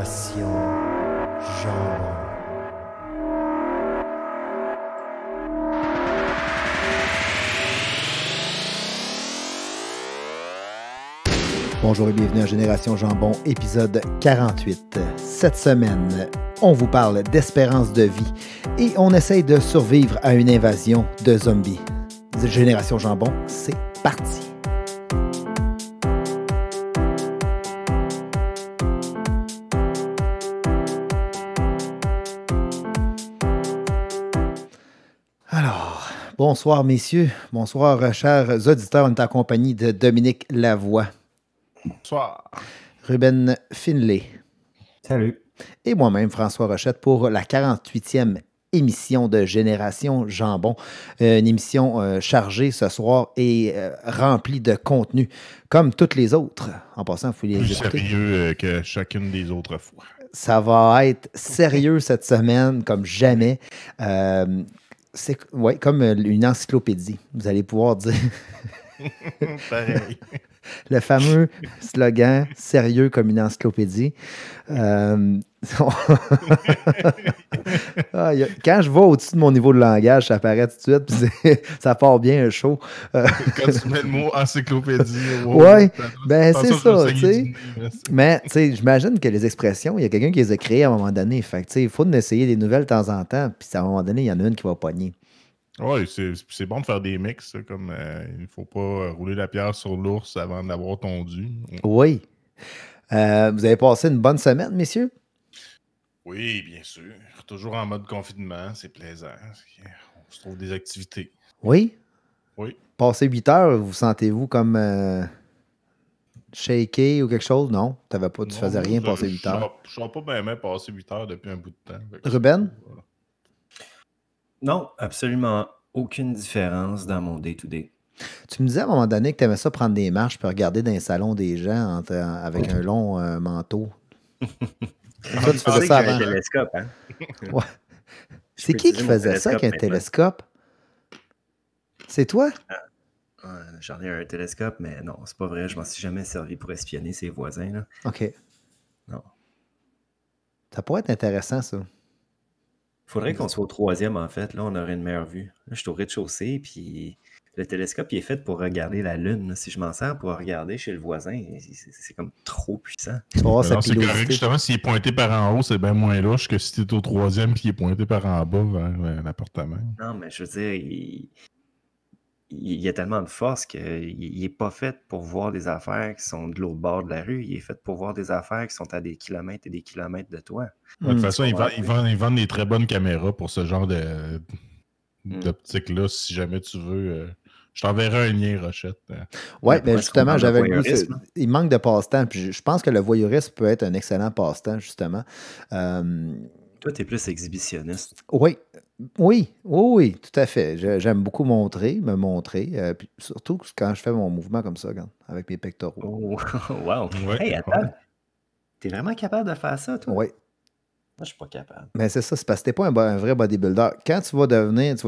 Génération Jambon. Bonjour et bienvenue à Génération Jambon, épisode 48. Cette semaine, on vous parle d'espérance de vie et on essaye de survivre à une invasion de zombies. Génération Jambon, c'est parti! Alors, bonsoir messieurs, bonsoir chers auditeurs, on est en compagnie de Dominique Lavoie. Bonsoir. Ruben Finlay. Salut. Et moi-même, François Rochette, pour la 48e émission de Génération Jambon. Une émission chargée ce soir et remplie de contenu, comme toutes les autres. En passant, il faut les Plus écouter. sérieux que chacune des autres fois. Ça va être sérieux cette semaine, comme jamais. C'est comme une encyclopédie. Vous allez pouvoir dire... Pareil. Le fameux slogan « Sérieux comme une encyclopédie ». Quand je vais au-dessus de mon niveau de langage, ça apparaît tout de suite, puis ça part bien un show. Quand tu mets le mot encyclopédie. Oui, ben c'est ça, tu sais. Mais tu sais, j'imagine que les expressions, il y a quelqu'un qui les a créées à un moment donné. Fait que tu sais, il faut essayer des nouvelles de temps en temps, puis à un moment donné, il y en a une qui va pogner. Oui, c'est bon de faire des mix, ça, comme il ne faut pas rouler la pierre sur l'ours avant d'avoir tondu. Oui. Vous avez passé une bonne semaine, messieurs? Oui, bien sûr. Toujours en mode confinement, c'est plaisant. On se trouve des activités. Oui? Oui. Passé 8 heures, vous sentez-vous comme shaké ou quelque chose? Non? Tu faisais rien passer 8 heures? Je ne sors pas bien passer 8 heures depuis un bout de temps. Ruben? Non, absolument aucune différence dans mon day-to-day. Tu me disais à un moment donné que tu aimais ça prendre des marches et regarder dans les salons des gens avec un long manteau. Ça, tu faisais ça avant? Un télescope, hein? Ouais. C'est qui faisait ça avec un télescope? C'est toi? J'en ai un télescope, mais non, c'est pas vrai. Je m'en suis jamais servi pour espionner ses voisins. Là. OK. Non. Ça pourrait être intéressant, ça. Faudrait qu'on soit au 3e, en fait. Là, on aurait une meilleure vue. Là, je suis au rez-de-chaussée, puis le télescope, il est fait pour regarder la Lune. Là. Si je m'en sers pour regarder chez le voisin, c'est comme trop puissant. C'est correct, justement, s'il est pointé par en haut, c'est bien moins louche que si tu es au 3e et qu'il est pointé par en bas vers l'appartement. Non, mais je veux dire, il y a tellement de force qu'il n'est pas fait pour voir des affaires qui sont de l'autre bord de la rue. Il est fait pour voir des affaires qui sont à des kilomètres et des kilomètres de toi. De toute façon, ils vendent des très bonnes caméras pour ce genre d'optique-là, si jamais tu veux. Je t'enverrai un lien, Rochette. Oui, mais justement, j'avais le goût. Il manque de passe-temps. Puis je pense que le voyeurisme peut être un excellent passe-temps, justement. Toi, tu es plus exhibitionniste. Oui, tout à fait. J'aime beaucoup me montrer. Puis surtout quand je fais mon mouvement comme ça, regarde, avec mes pectoraux. Oh, wow! Ouais, hey, attends! T'es vraiment capable de faire ça, toi? Oui. Moi, je suis pas capable. Mais c'est ça, c'est parce que t'es pas un vrai bodybuilder. Quand tu vas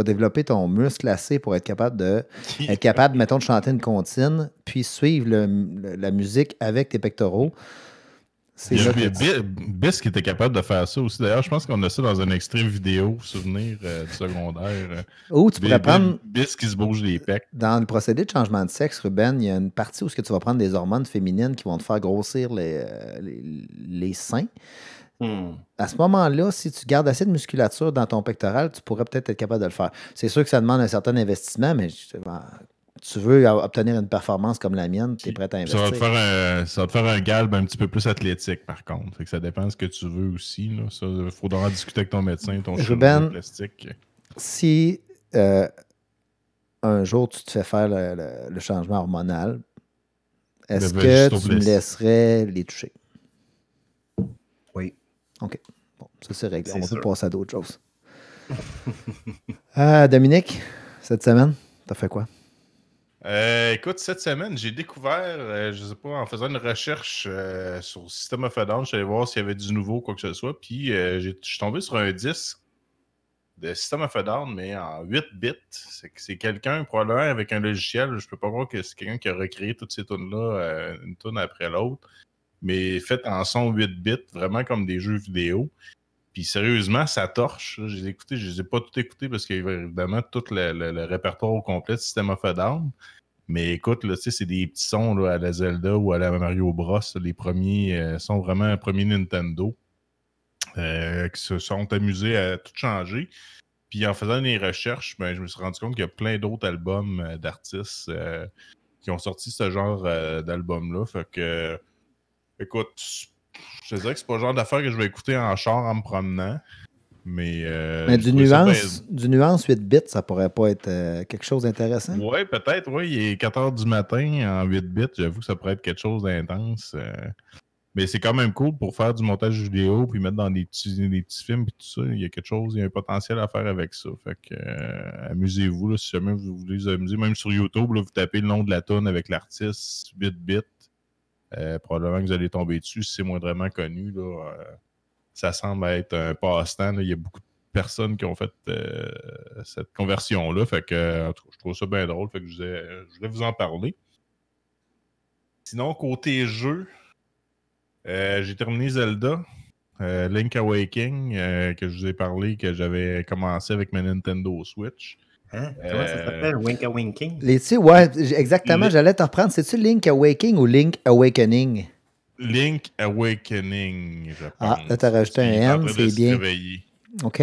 développer ton muscle assez pour être capable, mettons, de chanter une comptine, puis suivre la musique avec tes pectoraux. Bisque était capable de faire ça aussi. D'ailleurs, je pense qu'on a ça dans un extrait vidéo, souvenir du secondaire. Ou tu pourrais prendre... Bisque qui se bouge les pecs. Dans le procédé de changement de sexe, Ruben, il y a une partie où tu vas prendre des hormones féminines qui vont te faire grossir les seins. À ce moment-là, si tu gardes assez de musculature dans ton pectoral, tu pourrais peut-être être capable de le faire. C'est sûr que ça demande un certain investissement, mais tu veux obtenir une performance comme la mienne, tu es prêt à investir. Ça va te faire un galbe un petit peu plus athlétique, par contre. Fait que ça dépend de ce que tu veux aussi. Il faudra en discuter avec ton médecin, ton chirurgien plastique. Si un jour tu te fais faire le changement hormonal, est-ce que tu me laisserais les toucher? Oui. OK. Bon, ça c'est réglé. On peut passer à d'autres choses. Dominique, cette semaine, t'as fait quoi? Écoute, cette semaine, j'ai découvert, je sais pas, en faisant une recherche sur System of a Down, je suis allé voir s'il y avait du nouveau, quoi que ce soit, puis je suis tombé sur un disque de System of a Down, mais en 8 bits. C'est quelqu'un, probablement avec un logiciel, je peux pas voir que c'est quelqu'un qui a recréé toutes ces tunes-là, une tune après l'autre. mais fait en son 8 bits, vraiment comme des jeux vidéo. Puis sérieusement, ça torche. Là. Je les ai pas tout écoutés parce qu'il y a évidemment tout le répertoire au complet de System of a Down. Mais écoute, là, c'est des petits sons là, à la Zelda ou à la Mario Bros. Les premiers sont vraiment un premier Nintendo qui se sont amusés à tout changer. Puis en faisant des recherches, ben, je me suis rendu compte qu'il y a plein d'autres albums d'artistes qui ont sorti ce genre d'album-là. Fait que, écoute, je te dirais que c'est pas le genre d'affaire que je vais écouter en char en me promenant. Mais du nuance 8 bits, ça pourrait pas être quelque chose d'intéressant? Oui, peut-être. Oui, il est 4 h du matin en 8 bits. J'avoue que ça pourrait être quelque chose d'intense. Mais c'est quand même cool pour faire du montage vidéo puis mettre dans des petits films et tout ça. Il y a quelque chose, il y a un potentiel à faire avec ça. Fait que amusez-vous là, si jamais vous voulez vous amuser. Même sur YouTube, là, vous tapez le nom de la tonne avec l'artiste 8 bits. Probablement que vous allez tomber dessus si c'est moindrement connu. Là, ça semble être un passe-temps. Là. Il y a beaucoup de personnes qui ont fait cette conversion-là. Fait que je trouve ça bien drôle. Fait que je voulais vous en parler. Sinon, côté jeu, j'ai terminé Zelda, Link Awakening, que je vous ai parlé, que j'avais commencé avec ma Nintendo Switch. Hein? Comment ça s'appelle? Link Awakening? Ouais, exactement. J'allais te reprendre. C'est-tu Link Awakening ou Link Awakening? Link Awakening, je pense. Ah, là, t'as rajouté un N, c'est bien. OK.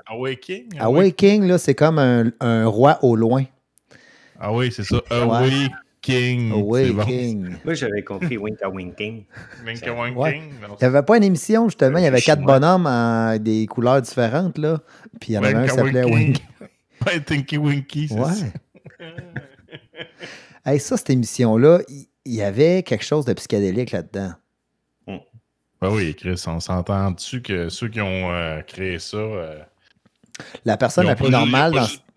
Awakening? Awakening, là, c'est comme un roi au loin. Ah oui, c'est ça. Awakening. Awakening. Bon. Moi, j'avais compris Wink Awakening. Wink Awakening. Il n'y avait pas une émission, justement. Il y avait 4 bonhommes en des couleurs différentes, là. Puis il y en avait un qui s'appelait Wink. Ouais, Tinky Winky, c'est ça. Hey, ça, cette émission-là, il y avait quelque chose de psychédélique là-dedans. Ben oui, Chris, on s'entend dessus que ceux qui ont créé ça... la personne la plus normale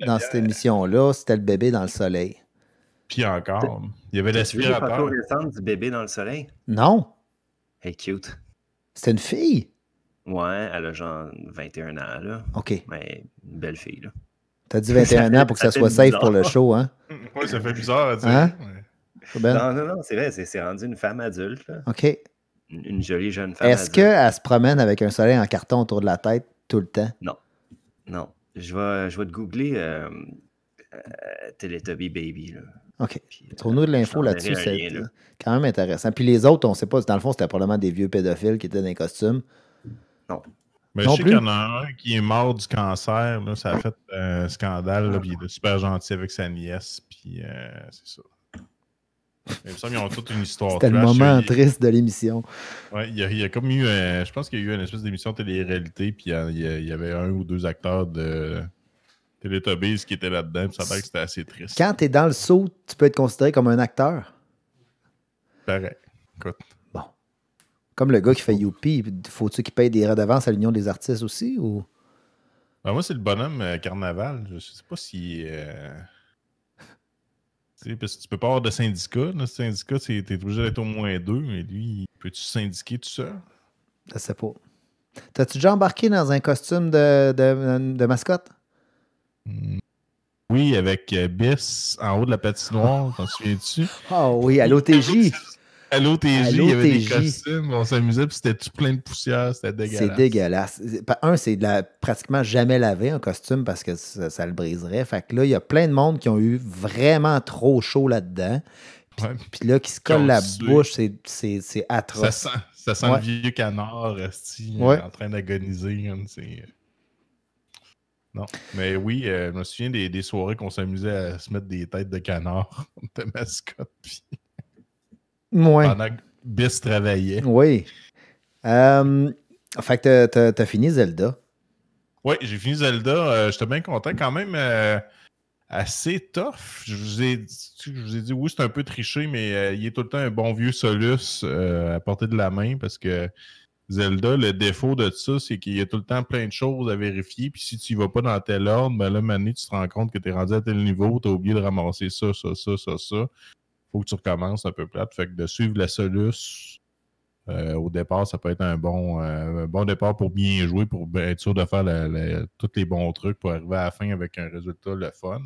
dans cette émission-là, c'était le bébé dans le soleil. Puis encore, il y avait l'aspirateur. Tu as vu les photos récentes du bébé dans le soleil? Non. Elle est cute. C'était une fille? Ouais, elle a genre 21 ans, là. OK. Mais une belle fille, là. T'as dit 21 ans pour que ça soit safe pour le show, hein? Oui, ça fait bizarre à dire. Hein? Ouais. Non, c'est vrai, c'est rendu une femme adulte, là. OK. Une jolie jeune femme adulte. Est-ce qu'elle se promène avec un soleil en carton autour de la tête tout le temps? Non. Je vais te googler Teletubby Baby, là. OK. Trouve-nous de l'info là-dessus, c'est quand même intéressant. Puis les autres, on ne sait pas, dans le fond, c'était probablement des vieux pédophiles qui étaient dans les costumes. Non. Mais je sais qu'il y en a un qui est mort du cancer. Là, ça a fait un scandale. Là, puis il était super gentil avec sa nièce. Puis c'est ça. Il me semble qu'ils ont toute une histoire. C'était le moment triste de l'émission. Oui, il y a comme eu... je pense qu'il y a eu une espèce d'émission télé-réalité. Puis il y avait 1 ou 2 acteurs de Teletubbies qui étaient là-dedans. Puis ça paraît que c'était assez triste. Quand tu es dans le saut, tu peux être considéré comme un acteur? Pareil. Écoute. Bon. Comme le gars qui fait Youpi, faut-tu qu'il paye des redevances à l'Union des artistes aussi? Ou... Ben moi, c'est le bonhomme Carnaval. Je sais pas si... parce que tu peux pas avoir de syndicat. Le syndicat, t'es obligé d'être au moins 2, mais lui, peux-tu syndiquer tout seul? Je sais pas. T'as-tu déjà embarqué dans un costume de mascotte? Oui, avec Biss en haut de la patinoire, t'en souviens-tu? Ah oui, à l'OTJ. À l'OTJ, il y avait des costumes, on s'amusait, puis c'était tout plein de poussière, c'était dégueulasse. C'est dégueulasse. C'est pratiquement jamais lavé un costume parce que ça le briserait. Fait que là, il y a plein de monde qui ont eu vraiment trop chaud là-dedans. Puis là, qui se colle la bouche, c'est atroce. Ça sent le vieux canard en train d'agoniser. Non, mais oui, je me souviens des soirées qu'on s'amusait à se mettre des têtes de canard de mascotte. Puis... Pendant que Biss travaillait. Oui. Fait que t'as fini Zelda. Oui, j'ai fini Zelda. J'étais bien content. Quand même assez tough. Je vous ai dit, oui, c'est un peu triché, mais il est tout le temps un bon vieux Solus à portée de la main parce que Zelda, le défaut de ça, c'est qu'il y a tout le temps plein de choses à vérifier. Puis si tu y vas pas dans tel ordre, ben là, maintenant, tu te rends compte que tu es rendu à tel niveau, tu as oublié de ramasser ça. Faut que tu recommences un peu plate. Fait que de suivre la Solus au départ, ça peut être un bon départ pour bien jouer, pour être sûr de faire tous les bons trucs pour arriver à la fin avec un résultat le fun.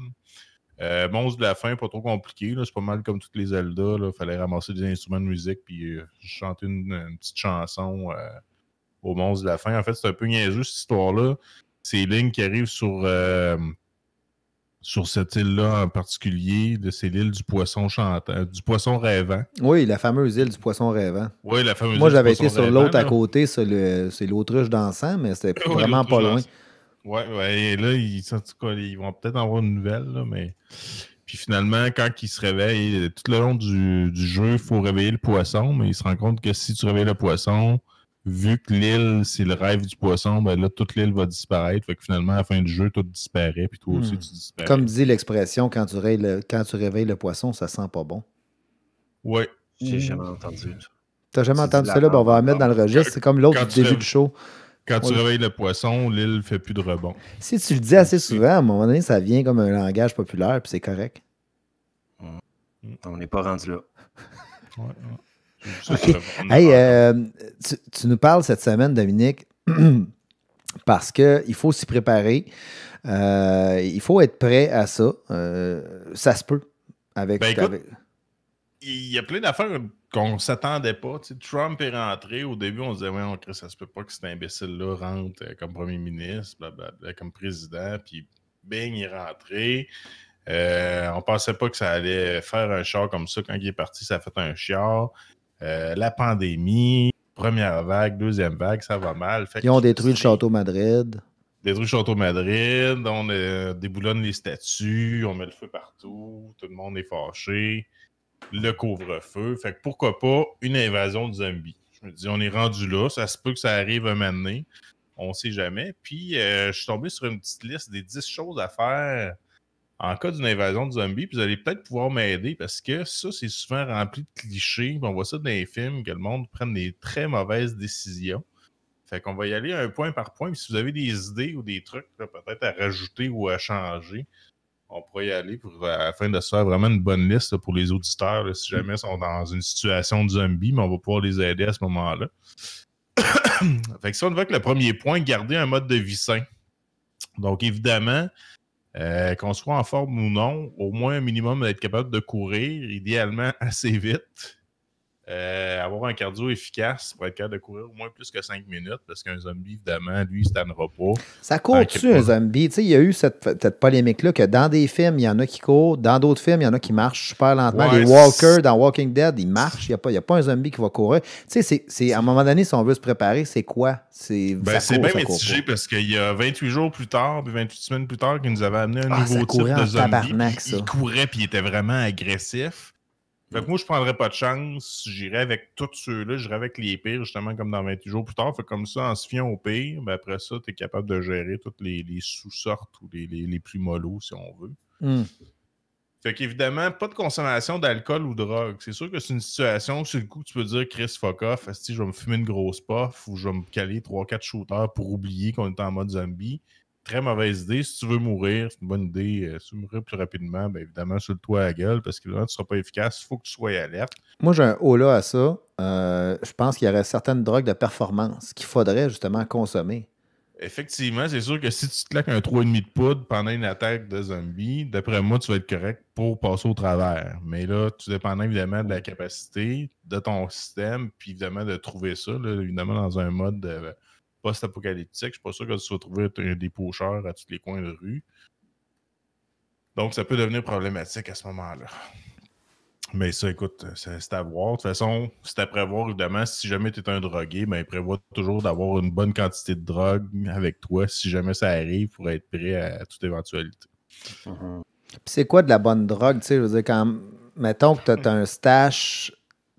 Monstre de la fin, pas trop compliqué. C'est pas mal comme toutes les Zelda. Il fallait ramasser des instruments de musique puis chanter une petite chanson au Monstre de la fin. En fait, c'est un peu niaiseux cette histoire-là. C'est Link qui arrive sur cette île-là en particulier. C'est l'île du poisson chantant, du poisson rêvant. Oui, la fameuse île du poisson rêvant. Oui, la fameuse Moi, île j'avais du poisson été sur rêvant, l'autre à là. côté, c'est l'autruche dansant, mais c'était vraiment pas loin. Ouais, et là, en tout cas, ils vont peut-être avoir une nouvelle, là, mais... Puis finalement, quand il se réveille, tout le long du jeu, il faut réveiller le poisson, mais il se rend compte que si tu réveilles le poisson, vu que l'île, c'est le rêve du poisson, ben là, toute l'île va disparaître. Fait que finalement, à la fin du jeu, tout disparaît, puis toi aussi, tu disparais. Comme dit l'expression, quand tu réveilles le poisson, ça sent pas bon. Ouais. J'ai jamais entendu. T'as jamais entendu ça là? Ben, on va la mettre dans le registre. C'est comme l'autre du début du show. Quand tu réveilles le poisson, l'île ne fait plus de rebond. Si tu le dis assez souvent, à un moment donné, ça vient comme un langage populaire, puis c'est correct. On n'est pas rendu là. Okay. Hey, tu nous parles cette semaine, Dominique, parce qu'il faut s'y préparer. Il faut être prêt à ça. Ça se peut. Il y a plein d'affaires qu'on ne s'attendait pas. Tu sais, Trump est rentré. Au début, on se disait, ouais, ça se peut pas que cet imbécile-là rentre comme premier ministre, blablabla, comme président. Puis, bing, il est rentré. On pensait pas que ça allait faire un char comme ça. Quand il est parti, ça a fait un char. La pandémie, première vague, deuxième vague, ça va mal. Fait Ils ont détruit le Château Madrid. Détruit le Château Madrid, on déboulonne les statues, on met le feu partout, tout le monde est fâché. Le couvre-feu. Fait que pourquoi pas une invasion de zombies? Je me dis, on est rendu là, ça se peut que ça arrive un moment donné. On sait jamais. Puis, je suis tombé sur une petite liste des 10 choses à faire en cas d'une invasion de zombies. Puis, vous allez peut-être pouvoir m'aider parce que ça, c'est souvent rempli de clichés. Puis on voit ça dans les films, que le monde prenne des très mauvaises décisions. Fait qu'on va y aller un point par point. Puis, si vous avez des idées ou des trucs là, peut-être à rajouter ou à changer, on pourrait y aller afin de se faire vraiment une bonne liste là, pour les auditeurs, là, si jamais ils sont dans une situation de zombie, mais on va pouvoir les aider à ce moment-là. Fait que si on voit que le premier point, garder un mode de vie sain. Donc, évidemment, qu'on soit en forme ou non, au moins un minimum d'être capable de courir, idéalement assez vite. Avoir un cardio efficace pour être capable de courir au moins plus que 5 minutes, parce qu'un zombie, évidemment, lui, il ne tannera pas. Ça court-tu un zombie? Tu sais, il y a eu cette polémique-là que dans des films, il y en a qui courent, dans d'autres films, il y en a qui marchent super lentement. Ouais, les walkers dans Walking Dead, ils marchent, il n'y a pas un zombie qui va courir. Tu sais, c'est à un moment donné, si on veut se préparer, c'est quoi? C'est bien mitigé parce qu'il y a 28 jours plus tard, puis 28 semaines plus tard, qu'ils nous avaient amené un nouveau type de zombie. Il courait, puis il était vraiment agressif. Fait que moi, je prendrais pas de chance. J'irais avec tous ceux-là. J'irais avec les pires, justement, comme dans 28 jours plus tard. Fait comme ça, en se fiant aux pires, ben après ça, tu es capable de gérer toutes les sous-sortes ou les plus mollos, si on veut. Fait qu'évidemment, pas de consommation d'alcool ou de drogue. C'est sûr que c'est une situation où, sur le coup, tu peux dire Chris, fuck off, je vais me fumer une grosse puff ou je vais me caler 3-4 shooters pour oublier qu'on est en mode zombie. Très mauvaise idée. Si tu veux mourir, c'est une bonne idée. Si tu veux mourir plus rapidement, bien évidemment, sur le toit à la gueule, parce que là, tu ne seras pas efficace. Il faut que tu sois alerte. Moi, j'ai un haut-là à ça. Je pense qu'il y aurait certaines drogues de performance qu'il faudrait justement consommer. Effectivement, c'est sûr que si tu te claques un 3,5 de poudre pendant une attaque de zombie, d'après moi, tu vas être correct pour passer au travers. Mais là, tout dépendant évidemment de la capacité de ton système, puis évidemment de trouver ça, là, évidemment, dans un mode post-apocalyptique. Je ne suis pas sûr que tu vas trouver des pocheurs à tous les coins de rue. Donc, ça peut devenir problématique à ce moment-là. Mais ça, écoute, c'est à voir. De toute façon, c'est à prévoir, évidemment. Si jamais tu es un drogué, ben, prévois toujours d'avoir une bonne quantité de drogue avec toi si jamais ça arrive pour être prêt à toute éventualité. Puis c'est quoi de la bonne drogue? Tu sais, je veux dire, quand, mettons que tu as un stash,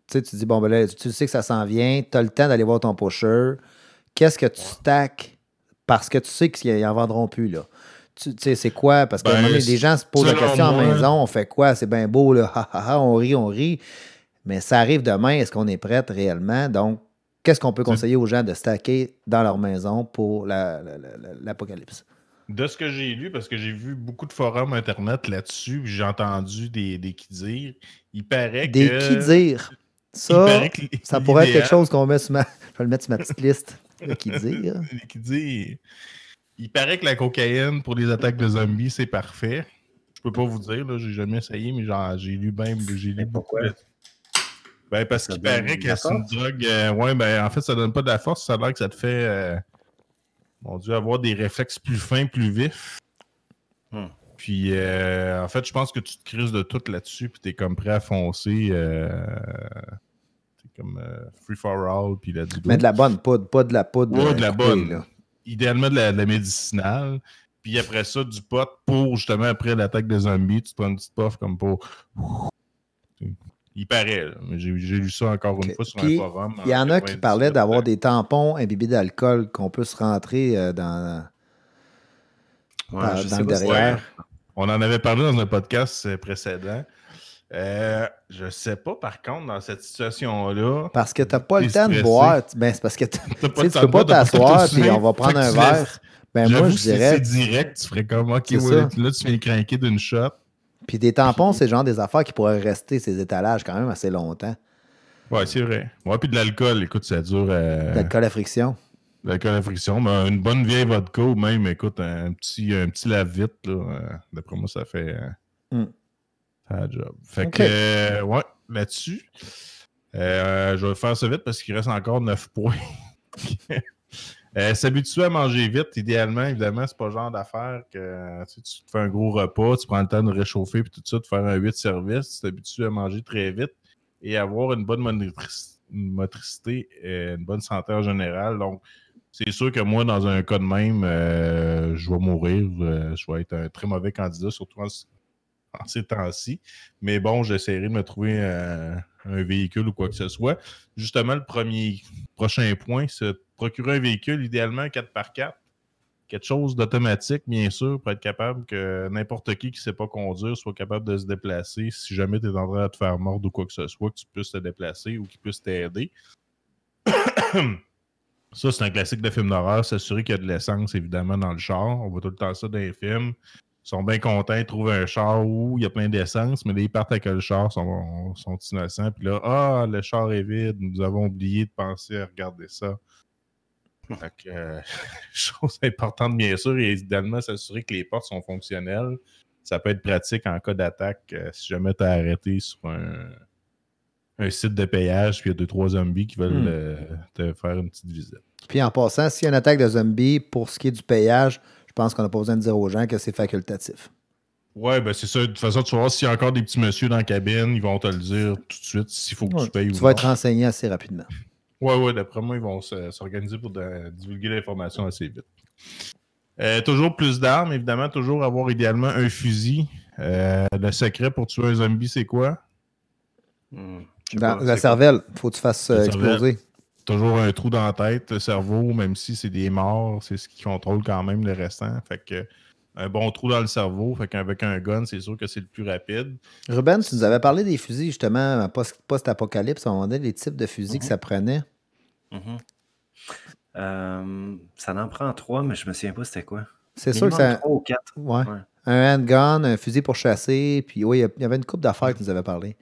tu dis, bon, ben là, tu sais que ça s'en vient, tu as le temps d'aller voir ton pusher. Qu'est-ce que tu stacks parce que tu sais qu'ils n'en vendront plus, là? Tu sais, c'est quoi? Parce que les gens se posent la question en maison, on fait quoi? C'est bien beau, là, on rit. Mais ça arrive demain, est-ce qu'on est prêt réellement? Donc, qu'est-ce qu'on peut conseiller aux gens de stacker dans leur maison pour l'apocalypse? De ce que j'ai lu, parce que j'ai vu beaucoup de forums Internet là-dessus, puis j'ai entendu des qui-dire, il paraît que... Des qui-dire? Ça pourrait être quelque chose qu'on met sur je vais le mettre sur ma petite liste. Les qui-dire. Les qui-dire. Il paraît que la cocaïne pour les attaques de zombies, c'est parfait. Je peux pas vous dire, là, j'ai jamais essayé, mais genre, j'ai lu beaucoup. Ben, parce qu'il paraît que c'est une drogue. Ouais, ben, en fait, ça donne pas de la force. Ça a l'air que ça te fait, mon Dieu, avoir des réflexes plus fins, plus vifs. Puis, en fait, je pense que tu te crises de tout là-dessus, puis t'es comme prêt à foncer. T'es comme free for all, puis là, mais de la bonne poudre, pas de la poudre. Ouais, de la bonne. Là. Idéalement, de la médicinale. Puis après ça, du pot pour, justement, après l'attaque des zombies, tu te prends une petite puff comme pour... Il paraît, là. J'ai lu ça encore une fois sur un forum. Il y en a qui parlaient d'avoir des tampons imbibés d'alcool qu'on peut se rentrer dans le derrière. Ouais. On en avait parlé dans un podcast précédent. Je sais pas, par contre, dans cette situation-là... Parce que t'as pas le temps de boire. Ben, c'est parce que tu peux pas t'asseoir puis on va prendre un verre. Ben moi, je dirais... c'est direct, tu ferais comme, OK, ouais, là, tu viens craquer d'une shot. Puis des tampons, c'est genre des affaires qui pourraient rester ces étalages quand même assez longtemps. Ouais, c'est vrai. Ouais, puis de l'alcool, écoute, ça dure... De l'alcool à friction. De l'alcool à friction, mais une bonne vieille vodka ou même, écoute, un petit lave-vite, là, d'après moi, ça fait la job. Fait que, ouais, là-dessus, je vais faire ça vite parce qu'il reste encore 9 points. S'habituer à manger vite, idéalement, évidemment, c'est pas le genre d'affaire que tu te fais un gros repas, tu prends le temps de réchauffer puis tout ça, de faire un 8 services, tu t'habitues à manger très vite et avoir une bonne motricité, une bonne santé en général. Donc, c'est sûr que moi, dans un cas de même, je vais mourir, je vais être un très mauvais candidat, surtout en ces temps-ci. Mais bon, j'essaierai de me trouver un véhicule ou quoi que ce soit. Justement, le prochain point, c'est procurer un véhicule, idéalement 4x4. Quelque chose d'automatique, bien sûr, pour être capable que n'importe qui ne sait pas conduire soit capable de se déplacer. Si jamais tu es en train de te faire mordre ou quoi que ce soit, que tu puisses te déplacer ou qu'il puisse t'aider. Ça, c'est un classique de film d'horreur. S'assurer qu'il y a de l'essence, évidemment, dans le char. On voit tout le temps ça dans les films. Ils sont bien contents, ils trouvent un char où il y a plein d'essence, mais là, ils partent avec le char, sont innocents. Puis là, le char est vide, nous avons oublié de penser à regarder ça. Fait que, chose importante, bien sûr, et idéalement, s'assurer que les portes sont fonctionnelles. Ça peut être pratique en cas d'attaque si jamais tu as arrêté sur un site de payage, puis il y a 2-3 zombies qui veulent te faire une petite visite. Puis en passant, s'il y a une attaque de zombies, pour ce qui est du payage, je pense qu'on n'a pas besoin de dire aux gens que c'est facultatif. Ouais, ben c'est ça. De toute façon, tu vas voir s'il y a encore des petits messieurs dans la cabine, ils vont te le dire tout de suite s'il faut que tu payes ou non. Tu vas être renseigné assez rapidement. Ouais, d'après moi, ils vont s'organiser pour divulguer l'information assez vite. Toujours plus d'armes, évidemment, toujours avoir idéalement un fusil. Le secret pour tuer un zombie, c'est quoi? Dans la cervelle, il faut que tu fasses exploser. Toujours un trou dans la tête, le cerveau, même si c'est des morts, c'est ce qui contrôle quand même le restant. Fait que un bon trou dans le cerveau, fait qu'avec un gun, c'est sûr que c'est le plus rapide. Ruben, tu nous avais parlé des fusils, justement, post-apocalypse, on demandait les types de fusils que ça prenait. Ça en prend 3, mais je me souviens pas c'était quoi. C'est sûr que ça... 3 ou 4. Ouais. Un handgun, un fusil pour chasser, puis oui, il y avait une couple d'affaires que tu nous avais parlé.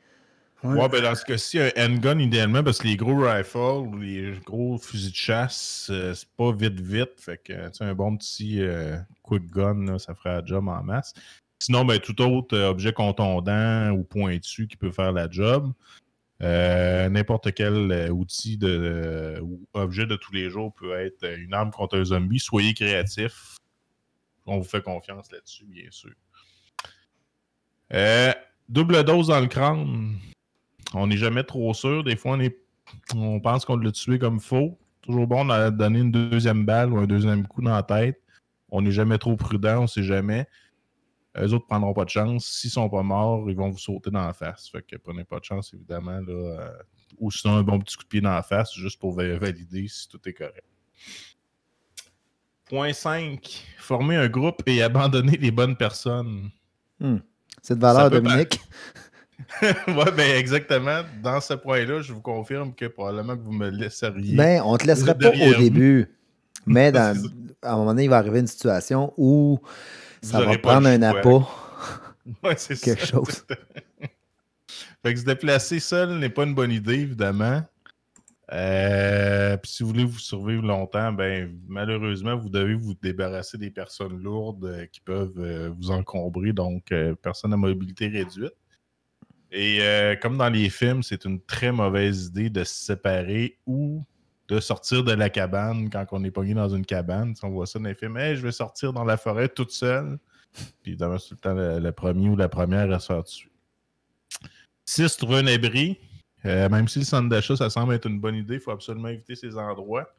Ouais, ben dans ce cas-ci, un handgun idéalement, parce que les gros rifles ou les gros fusils de chasse, c'est pas vite. Fait que un bon petit quick gun, là, ça ferait la job en masse. Sinon, ben tout autre objet contondant ou pointu qui peut faire la job. N'importe quel outil ou objet de tous les jours peut être une arme contre un zombie. Soyez créatifs. On vous fait confiance là-dessus, bien sûr. Double dose dans le crâne. On n'est jamais trop sûr. Des fois, on pense qu'on l'a tué comme faux. Toujours bon de donner une deuxième balle ou un deuxième coup dans la tête. On n'est jamais trop prudent, on ne sait jamais. Eux autres ne prendront pas de chance. S'ils ne sont pas morts, ils vont vous sauter dans la face. Fait que prenez pas de chance, évidemment. Là, ou sinon, un bon petit coup de pied dans la face, juste pour valider si tout est correct. Point 5. Former un groupe et abandonner les bonnes personnes. C'est de valeur, Dominique. Oui, bien exactement. Dans ce point-là, je vous confirme que probablement que vous me laisseriez. Ben, on ne te laisserait pas au début. Mais à un moment donné, il va arriver une situation où ça va prendre un appât. Ouais, c'est quelque chose. Fait que se déplacer seul n'est pas une bonne idée, évidemment. Puis si vous voulez vous survivre longtemps, ben malheureusement, vous devez vous débarrasser des personnes lourdes qui peuvent vous encombrer, donc personnes à mobilité réduite. Et comme dans les films, c'est une très mauvaise idée de se séparer ou de sortir de la cabane quand on est pogné dans une cabane. Si on voit ça dans les films, hey, je vais sortir dans la forêt toute seule. Puis évidemment, c'est tout le temps le premier ou la première à se faire tuer. 6, trouver un abri. Même si le centre d'achat, ça semble être une bonne idée, il faut absolument éviter ces endroits.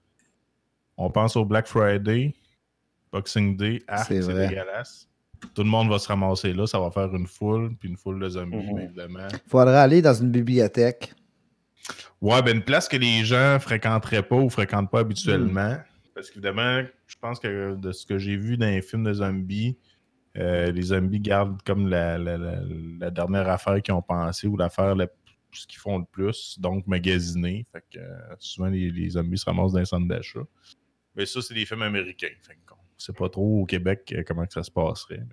On pense au Black Friday, Boxing Day, c'est dégueulasse. Tout le monde va se ramasser là, ça va faire une foule, puis une foule de zombies, évidemment. Il faudrait aller dans une bibliothèque. Ouais, ben une place que les gens fréquenteraient pas ou fréquentent pas habituellement. Parce qu'évidemment, je pense que de ce que j'ai vu dans les films de zombies, les zombies gardent comme la dernière affaire qu'ils ont pensé ou l'affaire ce qu'ils font le plus, donc magasiner. Fait que souvent les zombies se ramassent dans les centres d'achat. Mais ça, c'est des films américains. Fait qu'on sait pas trop au Québec comment que ça se passerait.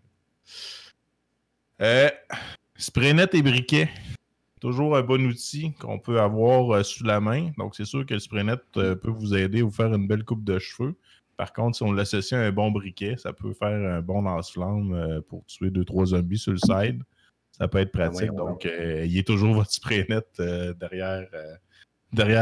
Spray net et briquet. Toujours un bon outil qu'on peut avoir sous la main. Donc, c'est sûr que le spray net peut vous aider à vous faire une belle coupe de cheveux. Par contre, si on l'associe à un bon briquet, ça peut faire un bon lance-flamme pour tuer 2-3 zombies sur le side. Ça peut être pratique. Donc, il est toujours votre spray net derrière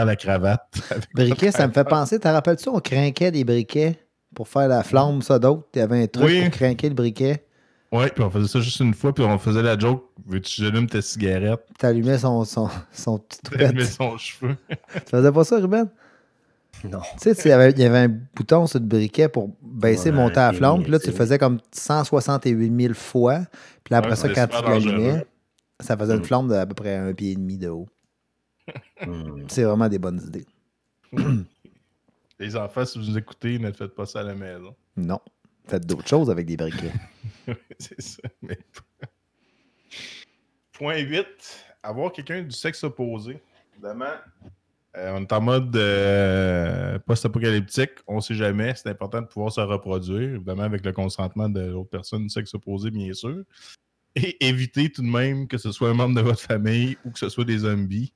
la cravate. Briquet, ça me fait penser, te rappelles-tu, on crinquait des briquets pour faire la flamme, ça d'autres. Il y avait un truc pour crinquer le briquet. Oui, puis on faisait ça juste une fois, puis on faisait la joke, veux-tu que j'allume ta cigarette? T'allumais son petit toupette. T'allumais son cheveu. Tu faisais pas ça, Ruben? Non. Tu sais, il y avait un bouton sur le briquet pour baisser, monter à la flamme, puis là, tu le faisais comme 168 000 fois, puis là, après ça, quand tu l'allumais, ça faisait une flamme d'à peu près 1,5 pied de haut. C'est vraiment des bonnes idées. Les enfants, si vous nous écoutez, ne faites pas ça à la maison. Non. Faites d'autres choses avec des briquets. C'est ça. Mais... Point 8. Avoir quelqu'un du sexe opposé. Évidemment, on est en mode post-apocalyptique. On ne sait jamais. C'est important de pouvoir se reproduire. Évidemment, avec le consentement de l'autre personne du sexe opposé, bien sûr. Et éviter tout de même que ce soit un membre de votre famille ou que ce soit des zombies.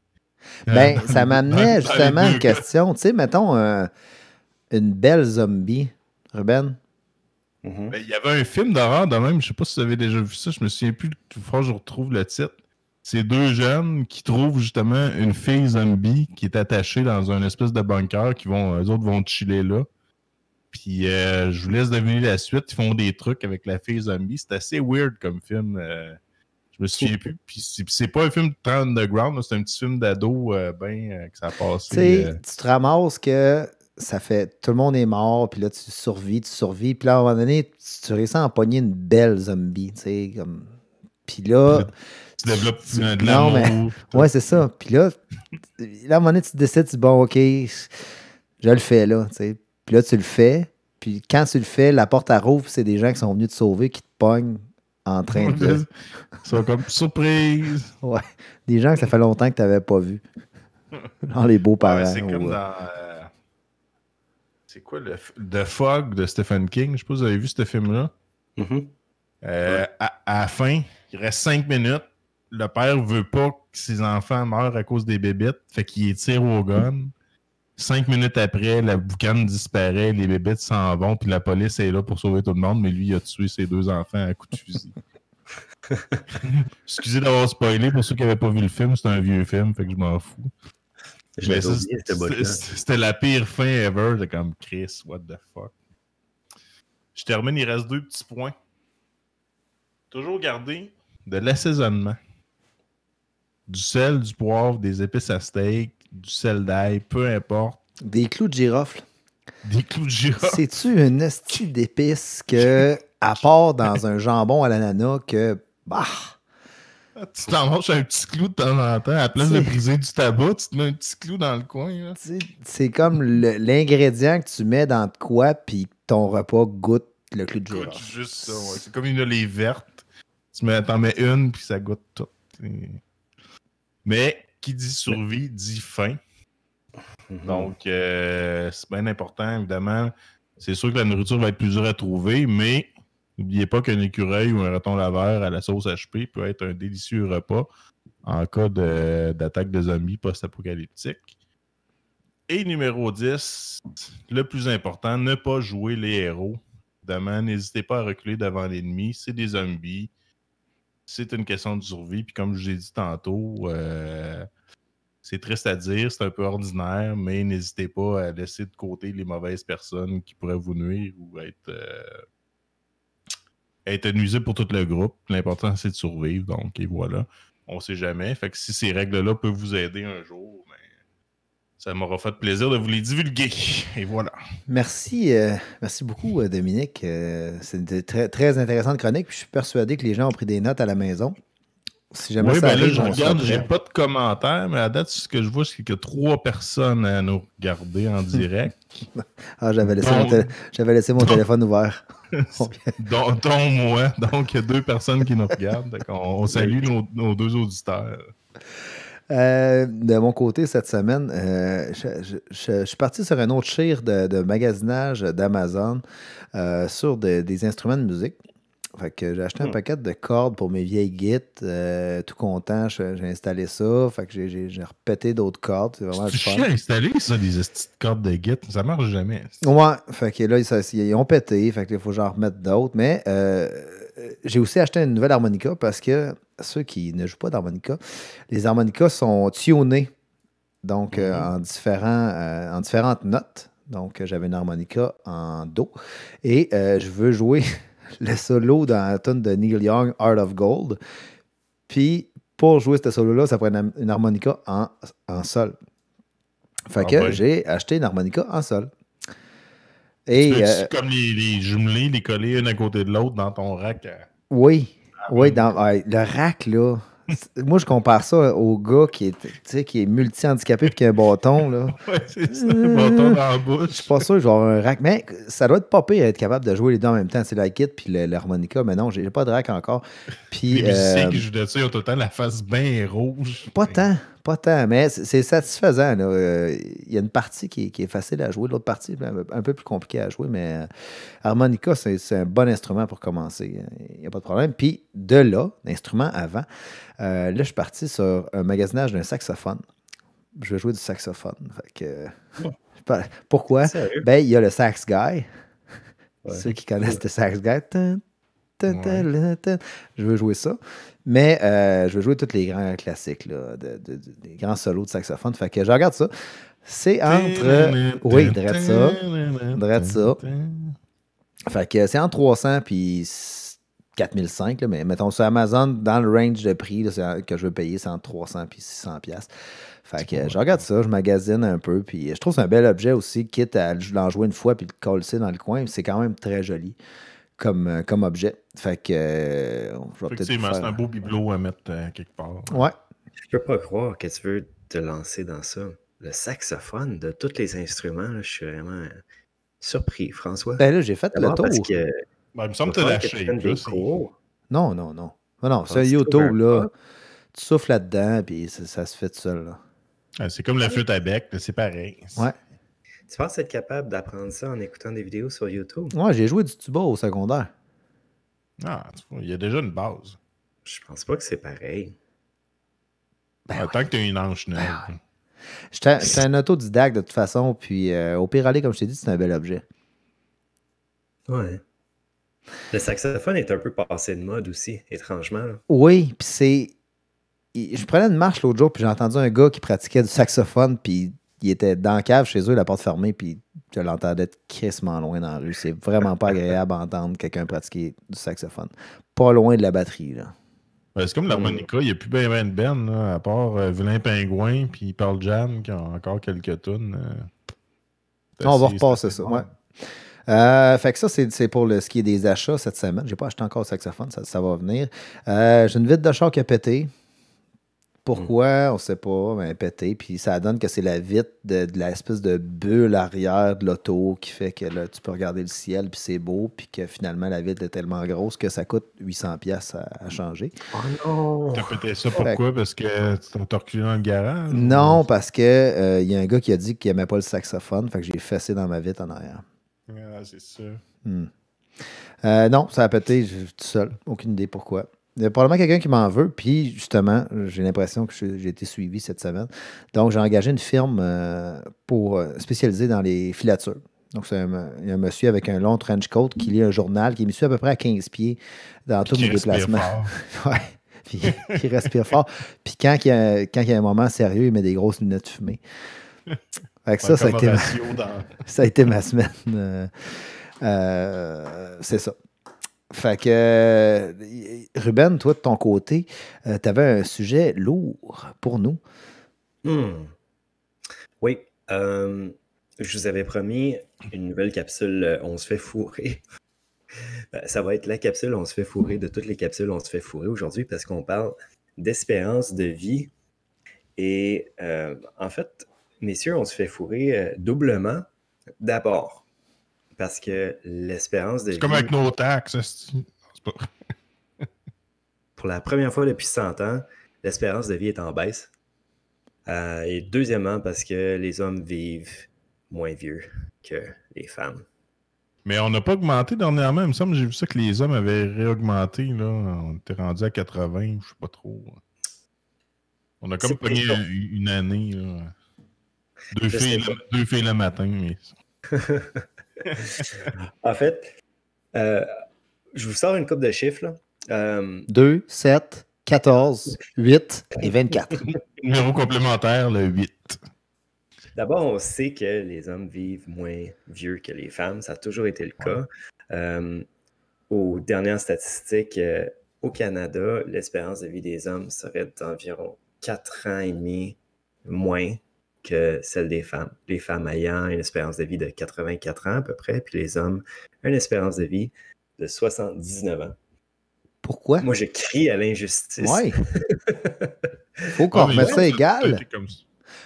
Ben, ça m'amenait justement une question. Tu sais, mettons une belle zombie, Ruben. Ben, il y avait un film d'horreur de même, je sais pas si vous avez déjà vu ça, je me souviens plus, il faut que je retrouve le titre. C'est 2 jeunes qui trouvent justement une fille zombie qui est attachée dans un espèce de bunker, eux autres vont chiller là. Puis je vous laisse deviner la suite, ils font des trucs avec la fille zombie. C'est assez weird comme film. Je me souviens plus. Puis c'est pas un film très underground, c'est un petit film d'ado que ça a passé. Tu sais, tu te ramasses que ça fait tout le monde est mort, puis là tu survis, puis là à un moment donné, tu réussis à empoigner une belle zombie, tu sais, comme. Puis là. Tu développes de l'amour. Mais... Ouais, c'est ça. Puis là, à un moment donné, tu décides, bon, OK, je le fais là, tu sais. Puis là, tu le fais. Puis quand tu le fais, la porte elle rouvre, c'est des gens qui sont venus te sauver, qui te pognent en train de. Ils sont comme surprise. Ouais. Des gens que ça fait longtemps que tu n'avais pas vu. Dans les beaux-parents. C'est comme dans. C'est quoi le The Fog de Stephen King? Je sais pas si vous avez vu ce film-là. À la fin, il reste 5 minutes. Le père veut pas que ses enfants meurent à cause des bébites. Fait qu'il tire au gun. 5 minutes après, la boucane disparaît, les bébites s'en vont, puis la police est là pour sauver tout le monde, mais lui, il a tué ses 2 enfants à coups de fusil. Excusez d'avoir spoilé pour ceux qui n'avaient pas vu le film, c'est un vieux film, fait que je m'en fous. C'était la pire fin ever, de comme Chris, what the fuck. Je termine, il reste 2 petits points. Toujours garder de l'assaisonnement. Du sel, du poivre, des épices à steak, du sel d'ail, peu importe. Des clous de girofle. Des clous de girofle. C'est-tu une hostie d'épices que, à part dans un jambon à l'ananas, que, bah... Tu t'en manges un petit clou de temps en temps. À la place de briser du tabac, tu te mets un petit clou dans le coin. C'est comme l'ingrédient que tu mets dans de quoi, puis ton repas goûte le clou de girofle. Goûte juste ça, ouais. C'est comme une olive verte. T'en mets une, puis ça goûte tout. Mais qui dit survie, dit faim. Donc, c'est bien important, évidemment. C'est sûr que la nourriture va être plus dure à trouver, mais n'oubliez pas qu'un écureuil ou un raton laveur à la sauce HP peut être un délicieux repas en cas d'attaque de zombies post-apocalyptique. Et numéro 10, le plus important, ne pas jouer les héros. Évidemment, n'hésitez pas à reculer devant l'ennemi. C'est des zombies. C'est une question de survie. Puis comme je vous ai dit tantôt, c'est triste à dire, c'est un peu ordinaire, mais n'hésitez pas à laisser de côté les mauvaises personnes qui pourraient vous nuire ou être nuisibles pour tout le groupe. L'important, c'est de survivre. Donc, et voilà. On ne sait jamais. Fait que si ces règles-là peuvent vous aider un jour, ben, ça m'aura fait plaisir de vous les divulguer. Et voilà. Merci, merci beaucoup, Dominique. C'est une très, très intéressante chronique. Puis je suis persuadé que les gens ont pris des notes à la maison. Si jamais oui, ça arrive, là, je regarde, j'ai pas de commentaires, mais à date, ce que je vois, c'est qu'il y a 3 personnes à nous regarder en direct. Ah, j'avais laissé mon téléphone ouvert. dont moi. Donc, il y a 2 personnes qui nous regardent. Donc on salue nos 2 auditeurs. De mon côté, cette semaine, je suis parti sur un autre chire de magasinage d'Amazon sur des instruments de musique. Fait que j'ai acheté un paquet de cordes pour mes vieilles guides. Tout content, j'ai installé ça. Fait que j'ai repété d'autres cordes. C'est vraiment le fun. Tu as installé ça, des petites cordes de guide. Ça marche jamais. Ouais. Fait que là, ils ont pété. Fait que là, il faut que j'en remette d'autres. Mais j'ai aussi acheté une nouvelle harmonica parce que ceux qui ne jouent pas d'harmonica, les harmonicas sont tunés. Donc, en différentes notes. Donc, j'avais une harmonica en Do. Et je veux jouer le solo dans la tune de Neil Young, Heart of Gold. Puis, pour jouer ce solo-là, ça prend une harmonica en sol. Fait que j'ai acheté une harmonica en sol. Et, comme les jumelés, les coller une à côté de l'autre dans ton rack. Oui. Le rack, là. Moi, je compare ça au gars qui est multi-handicapé et qui a un bâton. Là. Ouais, c'est ça, un bâton dans la bouche. Je suis pas sûr que je vais avoir un rack. Mais ça doit être pas pire être capable de jouer les deux en même temps. C'est la kit puis l'harmonica. Mais non, j'ai pas de rack encore. Puis, les musiciens qui jouent de ça, ils ont tout le temps la face bien rouge. Pas tant. Mais c'est satisfaisant. Il y a une partie qui est facile à jouer. L'autre partie est un peu plus compliquée à jouer. Mais harmonica, c'est un bon instrument pour commencer. Il n'y a pas de problème. Puis de là, l'instrument avant, là, je suis parti sur un magasinage d'un saxophone. Je vais jouer du saxophone. Fait que, pourquoi? Ben, il y a le Sax Guy. Ceux qui connaissent le Sax Guy. Je veux jouer ça. Mais je veux jouer tous les grands classiques, là, des grands solos de saxophone. Fait que je regarde ça. C'est entre... Oui, drette ça. Fait que c'est entre 300 puis 4005, là, mais mettons sur Amazon, dans le range de prix là, que je veux payer, c'est entre 300 puis 600 $. Fait que je regarde ça, je magasine un peu, puis je trouve que c'est un bel objet aussi, quitte à l'en jouer une fois puis le coller dans le coin, c'est quand même très joli comme objet. Fait que je vais peut-être c'est un beau bibelot à mettre quelque part. Ouais. Je peux pas croire que tu veux te lancer dans ça. Le saxophone, de tous les instruments, là, je suis vraiment surpris, François. Ben là, j'ai fait le tour. Parce que il me semble que tu as lâché. Non. Non, c'est un YouTube, là. Tu souffles là-dedans, puis ça se fait tout seul, là. C'est comme la flûte à bec, c'est pareil. Ouais. Tu penses être capable d'apprendre ça en écoutant des vidéos sur YouTube? Ouais, j'ai joué du tuba au secondaire. Ah, il y a déjà une base. Je pense pas que c'est pareil. Tant que tu as une hanche neuve. Ben j'étais un autodidacte de toute façon, puis au pire aller, comme je t'ai dit, c'est un bel objet. Ouais. Le saxophone est un peu passé de mode aussi, étrangement. Là. Oui, puis c'est... Je prenais une marche l'autre jour, puis j'ai entendu un gars qui pratiquait du saxophone, puis il était dans la cave chez eux, la porte fermée, puis je l'entendais crissement loin dans la rue. C'est vraiment pas agréable d'entendre quelqu'un pratiquer du saxophone. Pas loin de la batterie, là. C'est comme l'harmonica, il n'y a plus bien de ben, là, à part Vilain Pingouin puis Pearl Jam qui ont encore quelques tunes. On va repasser ça, ouais. Fait que ça, c'est pour ce qui est des achats cette semaine. J'ai pas acheté encore le saxophone, ça va venir. J'ai une vitre de char qui a pété. Pourquoi? On ne sait pas, mais pété. Puis ça donne que c'est la vitre de l'espèce de bulle arrière de l'auto qui fait que là, tu peux regarder le ciel, puis c'est beau, puis que finalement, la vitre est tellement grosse que ça coûte 800 $ à changer. Oh non! T'as pété ça pourquoi? Parce que t'as reculé dans le garage? Non, parce que y a un gars qui a dit qu'il n'aimait pas le saxophone, fait que j'ai fessé dans ma vitre en arrière. Ah, c'est sûr. Non, ça a pété tout seul. Aucune idée pourquoi. Il y a probablement quelqu'un qui m'en veut, puis justement, j'ai l'impression que j'ai été suivi cette semaine. Donc, j'ai engagé une firme spécialisée dans les filatures. Donc, il y a un monsieur avec un long trench coat qui lit un journal, qui est mis à peu près à 15 pieds dans tous mes déplacements. Ouais, puis qui respire fort. Puis quand il y a un moment sérieux, il met des grosses lunettes fumées. Fait que ça a été ma semaine. C'est ça. Fait que, Ruben, toi, de ton côté, tu avais un sujet lourd pour nous. Oui. Je vous avais promis une nouvelle capsule On se fait fourrer. Ça va être la capsule On se fait fourrer de toutes les capsules On se fait fourrer aujourd'hui parce qu'on parle d'espérance de vie. Et en fait, messieurs, on se fait fourrer doublement. D'abord, parce que l'espérance de vie... C'est comme avec nos taxes. Pour la première fois depuis 100 ans, l'espérance de vie est en baisse. Et deuxièmement, parce que les hommes vivent moins vieux que les femmes. Mais on n'a pas augmenté dernièrement. Il me semble que j'ai vu ça que les hommes avaient réaugmenté. Là. On était rendu à 80, je sais pas trop. On a comme pogné une année. Là. Deux filles le matin. Mais... En fait, je vous sors une couple de chiffres. Là. 2, 7, 14, 8 et 24. Numéro complémentaire, le 8. D'abord, on sait que les hommes vivent moins vieux que les femmes. Ça a toujours été le cas. Aux dernières statistiques, au Canada, l'espérance de vie des hommes serait d'environ 4 ans et demi moins que celle des femmes. Les femmes ayant une espérance de vie de 84 ans à peu près, puis les hommes, une espérance de vie de 79 ans. Pourquoi? Moi, je crie à l'injustice. Oui. Faut qu'on remette ça égal.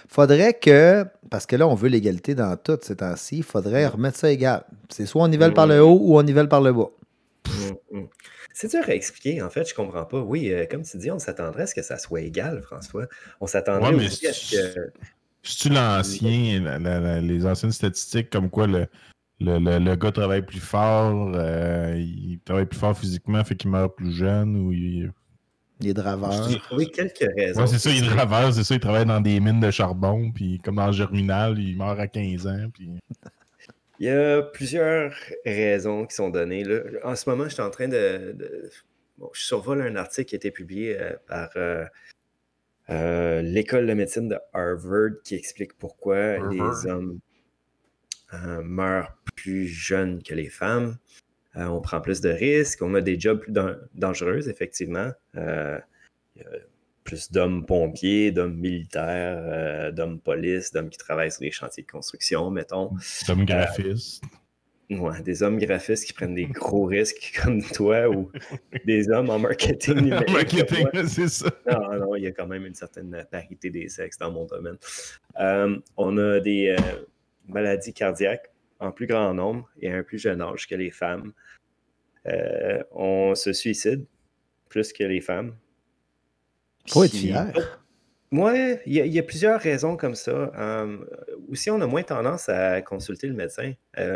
Faudrait que, parce que là, on veut l'égalité dans tout ces temps-ci, il faudrait remettre ça égal. C'est soit on nivelle par le haut ou on nivelle par le bas. C'est dur à expliquer, en fait, je comprends pas. Oui, comme tu dis, on s'attendrait à ce que ça soit égal, François. On s'attendrait aussi à ce que... C'est-tu l'ancien, les anciennes statistiques comme quoi le gars travaille plus fort, il travaille plus fort physiquement, fait qu'il meurt plus jeune ou il est draveur. J'ai trouvé quelques raisons. Ouais, c'est ça, il est draveur, c'est ça, il travaille dans des mines de charbon, puis comme dans le Germinal, il meurt à 15 ans. Puis... Il y a plusieurs raisons qui sont données. Là. En ce moment, je suis en train Bon, je survole un article qui a été publié par l'école de médecine de Harvard qui explique pourquoi les hommes meurent plus jeunes que les femmes. On prend plus de risques, on a des jobs plus dangereux, effectivement. Il y a plus d'hommes pompiers, d'hommes militaires, d'hommes police, d'hommes qui travaillent sur les chantiers de construction, mettons. D'hommes graphistes. Ouais, des hommes graphistes qui prennent des gros risques comme toi ou des hommes en marketing numérique. Marketing, c'est ça. Non, il y a quand même une certaine parité des sexes dans mon domaine. On a des maladies cardiaques en plus grand nombre et à un plus jeune âge que les femmes. On se suicide plus que les femmes. Faut être fier. Oui, il y a plusieurs raisons comme ça. Aussi, on a moins tendance à consulter le médecin.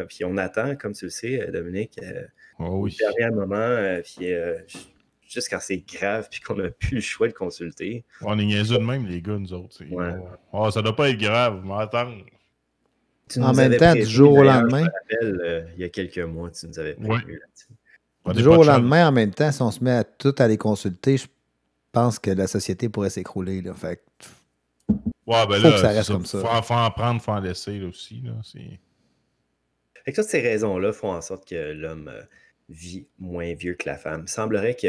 Puis on attend, comme tu le sais, Dominique, au dernier moment, puis juste quand c'est grave puis qu'on n'a plus le choix de consulter. On est niaiseux de même, les gars, nous autres. Ouais. Oh, ça doit pas être grave, mais attends. En même temps, du jour au lendemain. Il y a quelques mois, tu nous avais prévenu là-dessus. Du jour au lendemain, en même temps, si on se met à tout aller consulter, je pense que la société pourrait s'écrouler. Là. Fait ouais, ben faut là, que ça reste comme ça. Faut en prendre, faut en laisser là, aussi. Là, fait que toutes ces raisons-là font en sorte que l'homme vit moins vieux que la femme. Il semblerait que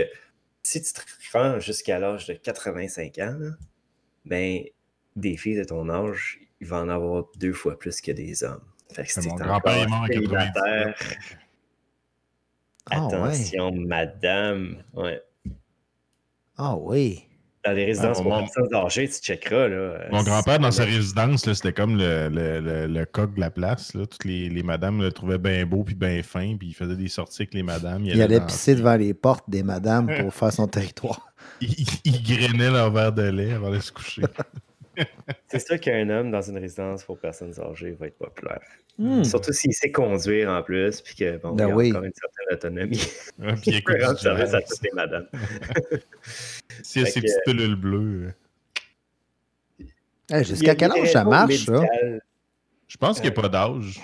si tu te rends jusqu'à l'âge de 85 ans, là, ben, des filles de ton âge, il va en avoir 2 fois plus que des hommes. Fait que mon grand-père est mort en 90. Attention, madame. Ouais. Ah oui. Dans les résidences pour personnes âgées, tu checkeras. Là, mon grand-père, dans sa résidence, là, c'était comme le coq de la place. Là. Toutes les madames le trouvaient bien beau puis bien fin, puis il faisait des sorties avec les madames. Il allait pisser devant les portes des madames pour faire son territoire. Il grainait leur verre de lait avant de se coucher. C'est sûr qu'un homme dans une résidence pour personnes âgées va être populaire. Hmm. Surtout s'il sait conduire en plus, puis que bon, Ben il a oui. encore une certaine autonomie. Ouais, puis il écoute peut rendre du service à jazz. toutes les madames. S'il y a Fait ses que- petites pilules bleues. Hey, jusqu'à quel âge ça marche, ça? Je pense qu'il n'y a pas d'âge.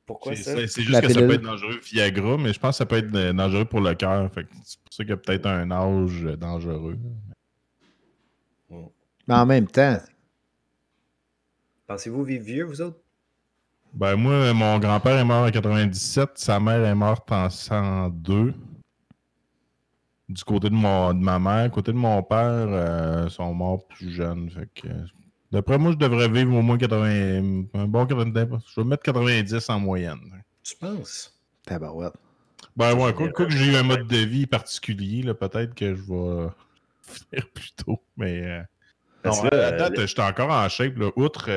Pourquoi ça? C'est juste La que ça pilule. peut être dangereux Viagra, mais je pense que ça peut être dangereux pour le cœur. Fait que c'est pour ça qu'il y a peut-être un âge dangereux. Mais en même temps, Pensez-vous vivre vieux, vous autres? Ben moi, mon grand-père est mort en 97, sa mère est morte en 102. Du côté de ma mère, côté de mon père, ils sont morts plus jeunes. Fait que, d'après moi, je devrais vivre au moins 80. Un bon 80. Je vais mettre 90 en moyenne. Tu penses? tabarouette. Ben ouais, Ça, quoi que j'ai eu un mode de vie particulier, là, peut-être que je vais finir plus tôt. Mais Parce non, que là, à date, j'étais encore en shape, là, outre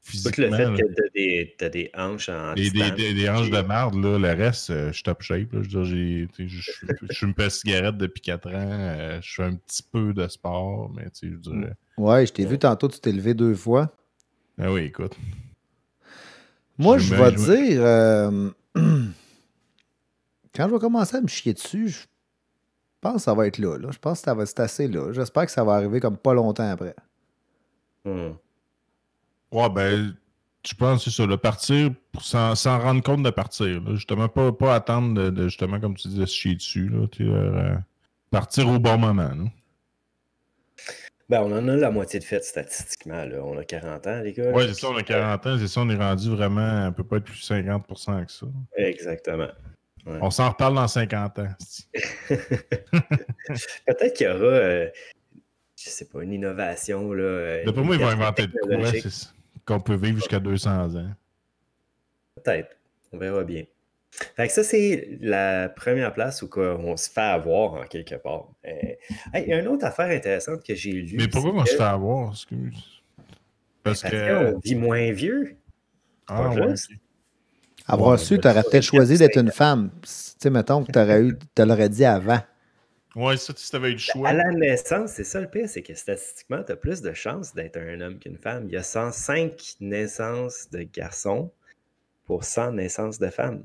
physiquement. le fait là, que t'as des hanches en titane. des hanches de marde, là, le reste, je suis top shape. Là. Je veux dire, je fume pas de cigarette depuis 4 ans. Je fais un petit peu de sport, mais tu sais, je dirais. Ouais, je t'ai vu tantôt, tu t'es levé 2 fois. Ah oui, écoute. Moi, Je je me- vais je me- dire, quand je vais commencer à me chier dessus, je pense que ça va être là. Je pense que ça va être assez là. J'espère que ça va arriver comme pas longtemps après. Ouais, ben, je pense que c'est ça. Le partir pour s'en rendre compte de partir. Là. Justement, pas attendre de justement, comme tu dis, de se chier dessus. Là, partir au bon moment. Là. Ben, on en a la moitié de fait statistiquement. Là. On a 40 ans, les gars. Ouais, là, c'est ça, on a puis, 40 ans, c'est ça, on est rendu vraiment, on peut pas être plus 50% que ça. Exactement. Ouais. On s'en reparle dans 50 ans. Peut-être qu'il y aura, je sais pas, une innovation. D'après moi, ils vont inventer de quoi, technologique. c'est qu'on peut vivre jusqu'à 200 ans. Peut-être. On verra bien. Fait que ça, c'est la première place où on se fait avoir en quelque part. Hey, il y a une autre affaire intéressante que j'ai lue. Mais pourquoi on se fait avoir, excuse? Parce que... qu'on vit moins vieux. Ah pas ouais, juste. ok. Avoir Ouais, su, ben, tu aurais ça, peut-être choisi d'être une 4-5 femme. Tu sais, mettons que tu l'aurais dit avant. Ouais, ça, si t'avais eu le choix. À la naissance, c'est ça le pire, c'est que statistiquement, tu as plus de chances d'être un homme qu'une femme. Il y a 105 naissances de garçons pour 100 naissances de femmes.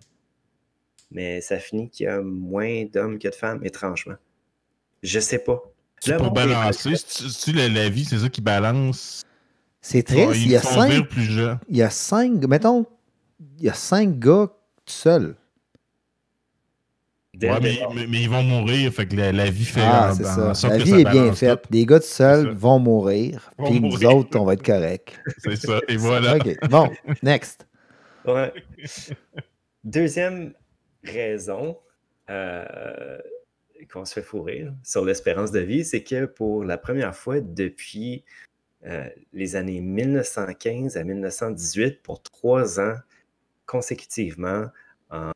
Mais ça finit qu'il y a moins d'hommes que de femmes, étrangement. Je sais pas. C'est Le pour monde est balancer. Si la vie, c'est ça qui balance. C'est triste. Ils me font vivre plus jeune. Il y a 5, mettons, il y a 5 gars tout seuls. Ouais, mais ils vont mourir, fait que la vie fait C'est ça. sorte La que vie ça est bien balance faite. tout. Des gars tout seuls C'est ça. vont mourir. Vont Puis nous mourir. autres, on va être corrects. C'est ça, et voilà. OK. Bon, next. Ouais. Deuxième raison qu'on se fait fourrer sur l'espérance de vie, c'est que pour la première fois depuis les années 1915 à 1918, pour 3 ans consécutivement, en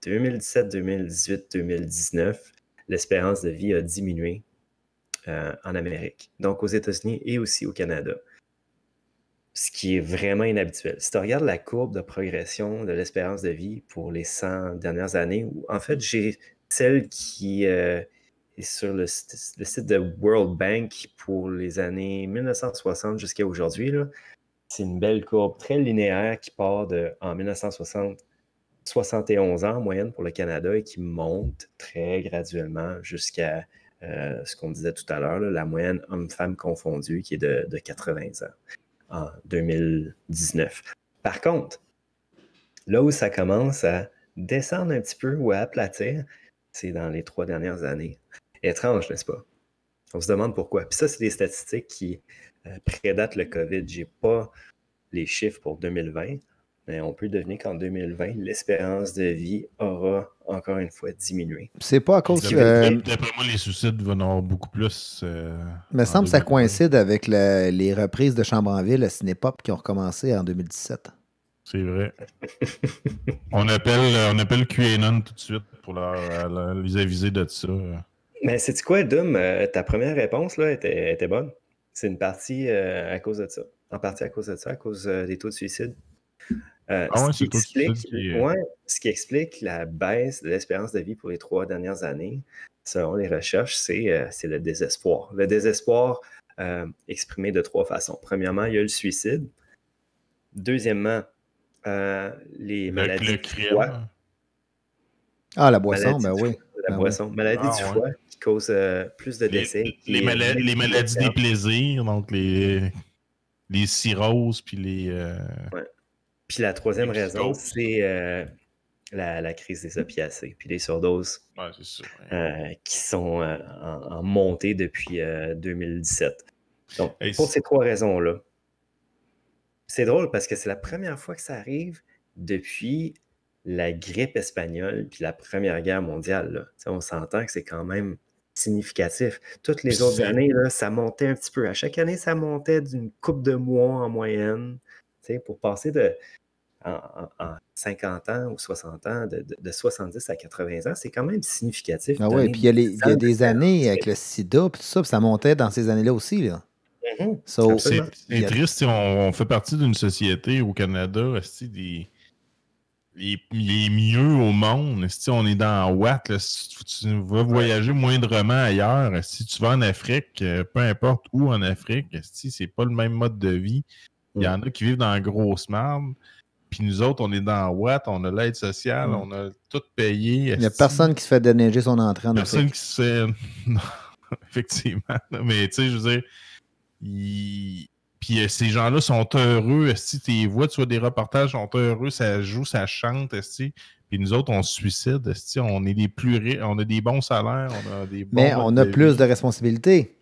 2017, 2018, 2019, l'espérance de vie a diminué en Amérique, donc aux États-Unis et aussi au Canada. Ce qui est vraiment inhabituel. Si tu regardes la courbe de progression de l'espérance de vie pour les 100 dernières années, où en fait, j'ai celle qui est sur le site de World Bank pour les années 1960 jusqu'à aujourd'hui. C'est une belle courbe très linéaire qui part en 1960, 71 ans en moyenne pour le Canada et qui monte très graduellement jusqu'à ce qu'on disait tout à l'heure, la moyenne homme-femme confondue qui est de 80 ans en 2019. Par contre, là où ça commence à descendre un petit peu ou à aplatir, c'est dans les 3 dernières années. Étrange, n'est-ce pas? On se demande pourquoi. Puis ça, c'est des statistiques qui prédatent le COVID. Je n'ai pas les chiffres pour 2020, mais on peut deviner qu'en 2020, l'espérance de vie aura encore une fois diminué. C'est pas à cause D'après moi, les suicides vont en avoir beaucoup plus. Il me semble que ça coïncide avec les reprises de Chambre en Ville à Cinépop qui ont recommencé en 2017. C'est vrai. on appelle QAnon tout de suite pour les aviser de ça. Mais sais-tu quoi, Doom? Ta première réponse là, était bonne. C'est une partie à cause de ça. En partie à cause de ça, à cause des taux de suicide. Ce qui explique la baisse de l'espérance de vie pour les 3 dernières années, selon les recherches, c'est le désespoir. Le désespoir exprimée de 3 façons. Premièrement, il y a le suicide. Deuxièmement, les maladies du foie. Ah, la boisson, ben oui. La boisson. Maladie du foie qui cause plus de décès. Les maladies des plaisirs, donc les cirrhoses, puis les... Ouais. Puis la troisième raison, c'est la crise des opiacés, puis les surdoses qui sont en montée depuis 2017. Donc, pour ces 3 raisons-là, c'est drôle parce que c'est la première fois que ça arrive depuis la grippe espagnole puis la Première Guerre mondiale. Là. On s'entend que c'est quand même significatif. Toutes les autres années, là, ça montait un petit peu. À chaque année, ça montait d'une couple de mois en moyenne. Pour passer en 50 ans ou 60 ans, de 70 à 80 ans, c'est quand même significatif. Ah oui, puis il y a des années avec le sida, puis tout ça, puis ça montait dans ces années-là aussi. Là. C'est triste, on fait partie d'une société au Canada, les mieux au monde. On est dans Watt. Là, si tu vas voyager moindrement ailleurs, si tu vas en Afrique, peu importe où en Afrique, c'est pas le même mode de vie. Il y en a qui vivent dans la grosse marde. Puis nous autres, on est dans Watt, on a l'aide sociale, on a tout payé. Il n'y a personne qui se fait déneiger son entrée en Afrique. Personne qui se fait... Non, effectivement. Mais tu sais, je veux dire, puis ces gens-là sont heureux. Si tu les vois, tu vois des reportages, sont heureux, ça joue, ça chante. Puis nous autres, on se suicide. On est les plus riches, on a des bons salaires, on a des bons... Mais on a plus de responsabilités.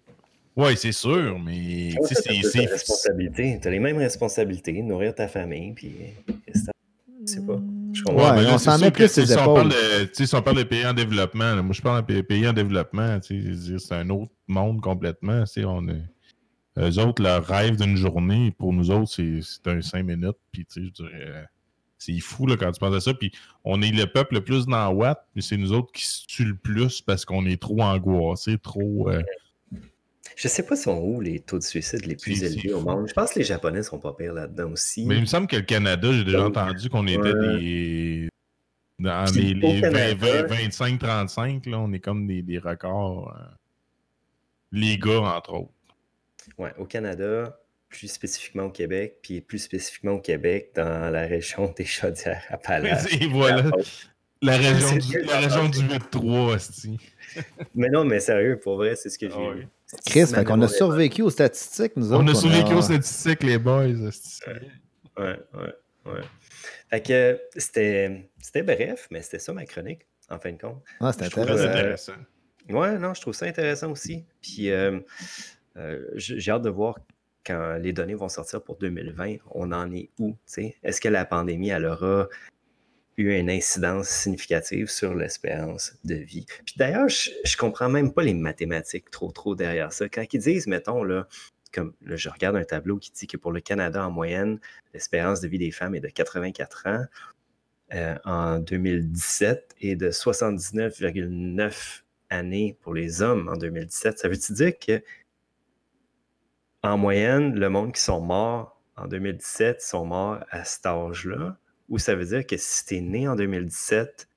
Oui, c'est sûr, mais c'est responsabilité. Tu as les mêmes responsabilités, nourrir ta famille, puis je sais pas. On s'en met plus ses épaules. Si on parle de pays en développement, là, moi je parle de pays en développement, c'est un autre monde complètement. Eux autres, leur rêve d'une journée, pour nous autres, c'est un 5 minutes, puis je dirais... C'est fou là, quand tu penses à ça. Puis on est le peuple le plus dans Watt, mais c'est nous autres qui se tuent le plus parce qu'on est trop angoissés, trop... Je sais pas sont où les taux de suicide les plus élevés au monde. Je pense que les Japonais sont pas pires là-dedans aussi. Mais il me semble que le Canada, j'ai déjà entendu qu'on était dans les 25-35, là, on est comme des records. Les gars, entre autres. Ouais, au Canada, plus spécifiquement au Québec, puis plus spécifiquement au Québec, dans la région des Chaudières-Appalaches. Et voilà. La région du 8-3, hostie. Mais non, mais sérieux, pour vrai, c'est ce que j'ai vu. Chris, fait qu'on a survécu aux statistiques, nous autres. On a survécu aux statistiques, les boys. Ouais. Fait que c'était bref, mais c'était ça ma chronique, en fin de compte. Ah, c'était intéressant. Ouais, non, je trouve ça intéressant aussi. Puis j'ai hâte de voir quand les données vont sortir pour 2020, on en est où, t'sais? Est-ce que la pandémie, elle aura eu une incidence significative sur l'espérance de vie. Puis d'ailleurs, je comprends même pas les mathématiques trop derrière ça. Quand ils disent, mettons, là, comme là, je regarde un tableau qui dit que pour le Canada, en moyenne, l'espérance de vie des femmes est de 84 ans en 2017 et de 79,9 années pour les hommes en 2017. Ça veut-tu dire que en moyenne, le monde qui sont morts en 2017 sont morts à cet âge-là? Ou ça veut dire que si tu es né en 2017,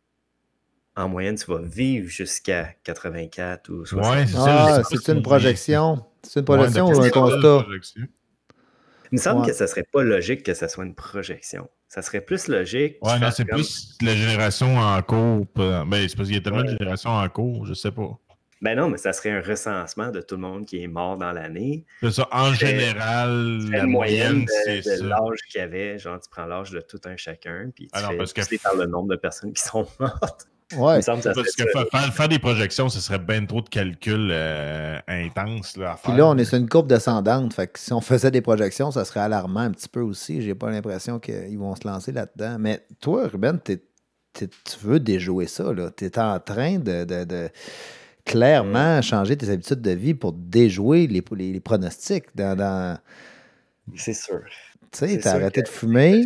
en moyenne, tu vas vivre jusqu'à 84 ou 60. C'est une projection. C'est une projection ou un constat? Il me semble que ça serait pas logique que ça soit une projection. Ça serait plus logique. Ouais, non, c'est plus la génération en cours. Ben, c'est parce qu'il y a tellement de générations en cours, je sais pas. Ben non, mais ça serait un recensement de tout le monde qui est mort dans l'année. C'est ça. En général, la moyenne, c'est ça. De l'âge qu'il y avait, genre tu prends l'âge de tout un chacun, puis tu fais par le nombre de personnes qui sont mortes. Ouais. Parce que faire des projections, ce serait bien trop de calculs intenses là, à faire. Puis là, on est sur une courbe descendante. Fait que si on faisait des projections, ça serait alarmant un petit peu aussi. J'ai pas l'impression qu'ils vont se lancer là-dedans. Mais toi, Ruben, tu veux déjouer ça. Tu es en train de clairement changer tes habitudes de vie pour déjouer les pronostics. C'est sûr. Tu sais, t'as arrêté de fumer.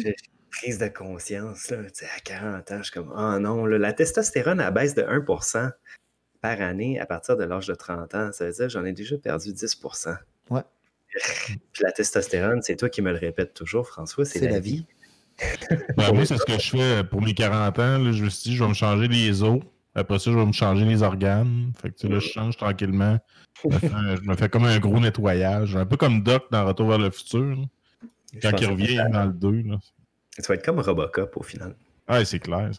Prise de conscience, là, à 40 ans, je suis comme, oh non, là, la testostérone, elle baisse de 1% par année à partir de l'âge de 30 ans. Ça veut dire que j'en ai déjà perdu 10%. Ouais. Puis la testostérone, c'est toi qui me le répètes toujours, François, c'est la vie. Ben, moi, c'est ce que je fais pour mes 40 ans. Là, je me suis dit, je vais me changer les os. Après ça, je vais me changer les organes. Fait que là, je change tranquillement. Je me fais comme un gros nettoyage. Un peu comme Doc dans Retour vers le futur. Quand il revient dans le 2. Là. Ça va être comme Robocop au final. Ouais, c'est clair.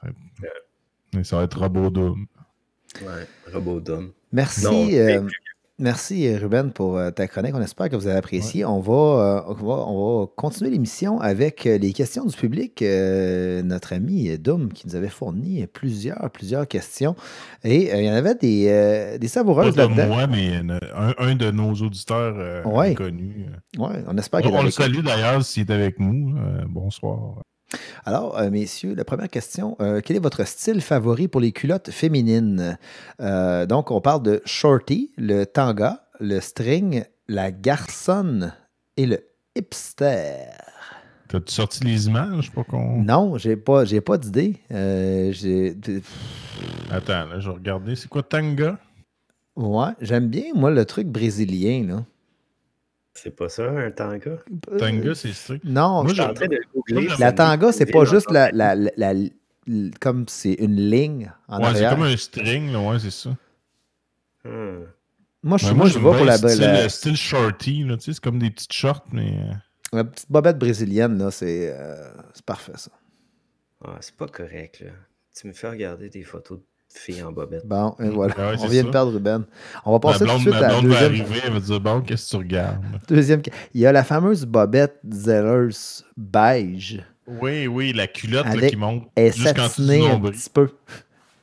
Ça va être Robodom. Ouais, Robodom. Merci. Merci, Ruben, pour ta chronique. On espère que vous avez apprécié. Ouais. On va continuer l'émission avec les questions du public. Notre ami Dom qui nous avait fourni plusieurs questions. Et il y en avait des savoureuses là-dedans. Pas de moi, mais un de nos auditeurs connus. Oui, on espère qu'il on le salue d'ailleurs s'il est avec nous. Bonsoir. Alors, messieurs, la première question, quel est votre style favori pour les culottes féminines? Donc, on parle de shorty, le tanga, le string, la garçonne et le hipster. T'as-tu sorti les images pour qu'on... Non, j'ai pas d'idée. Attends, là, je vais regarder. C'est quoi tanga? Ouais, j'aime bien, moi, le truc brésilien, là. C'est pas ça, un tanga? Tanga, c'est ça. Non, moi, je suis en train de googler. La tanga, c'est pas juste comme c'est une ligne en arrière. C'est comme un string, là, ouais, c'est ça. Moi, je vois pour le style shorty, là, tu sais, c'est comme des petites shorts, mais... La petite bobette brésilienne, là, c'est parfait, ça. Ah, c'est pas correct, là. Tu me fais regarder des photos de filles en bobette. Bon, et voilà. Ouais, on vient de perdre Ruben. On va passer tout de suite à la deuxième. Va arriver, elle va dire, bon, qu'est-ce que tu regardes? Deuxième. Il y a la fameuse bobette Zellers beige. Oui, la culotte là, qui monte juste quand tu un petit peu.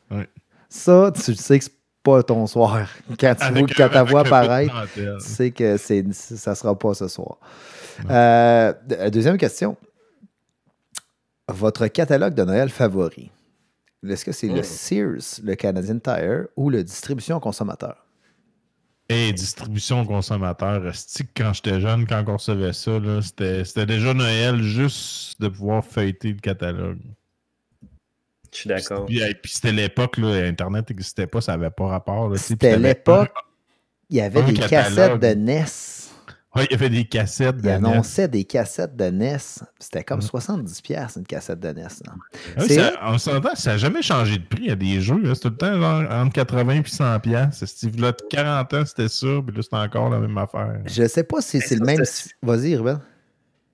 Oui. Ça, tu sais que c'est pas ton soir. Quand tu ta voix apparaître, tu sais que ça sera pas ce soir. Deuxième question. Votre catalogue de Noël favori? Est-ce que c'est le Sears, le Canadian Tire ou le distribution consommateur? Distribution consommateur. Quand j'étais jeune, quand on recevait ça, là, c'était déjà Noël juste de pouvoir feuilleter le catalogue. Je suis d'accord. Puis c'était l'époque, là, Internet n'existait pas, ça n'avait pas rapport. Là, c'était l'époque, il y avait des cassettes de NES. Oui, il y avait des cassettes de NES. Il annonçait des cassettes de NES. C'était comme 70$ une cassette de NES. On s'entend, ça n'a jamais changé de prix. Il y a des jeux. C'est tout le temps genre, entre 80 et 100$. Steve-là, 40 ans, c'était ça. Puis là, c'est encore la même affaire. Je sais pas si c'est le même... Vas-y, Ruben.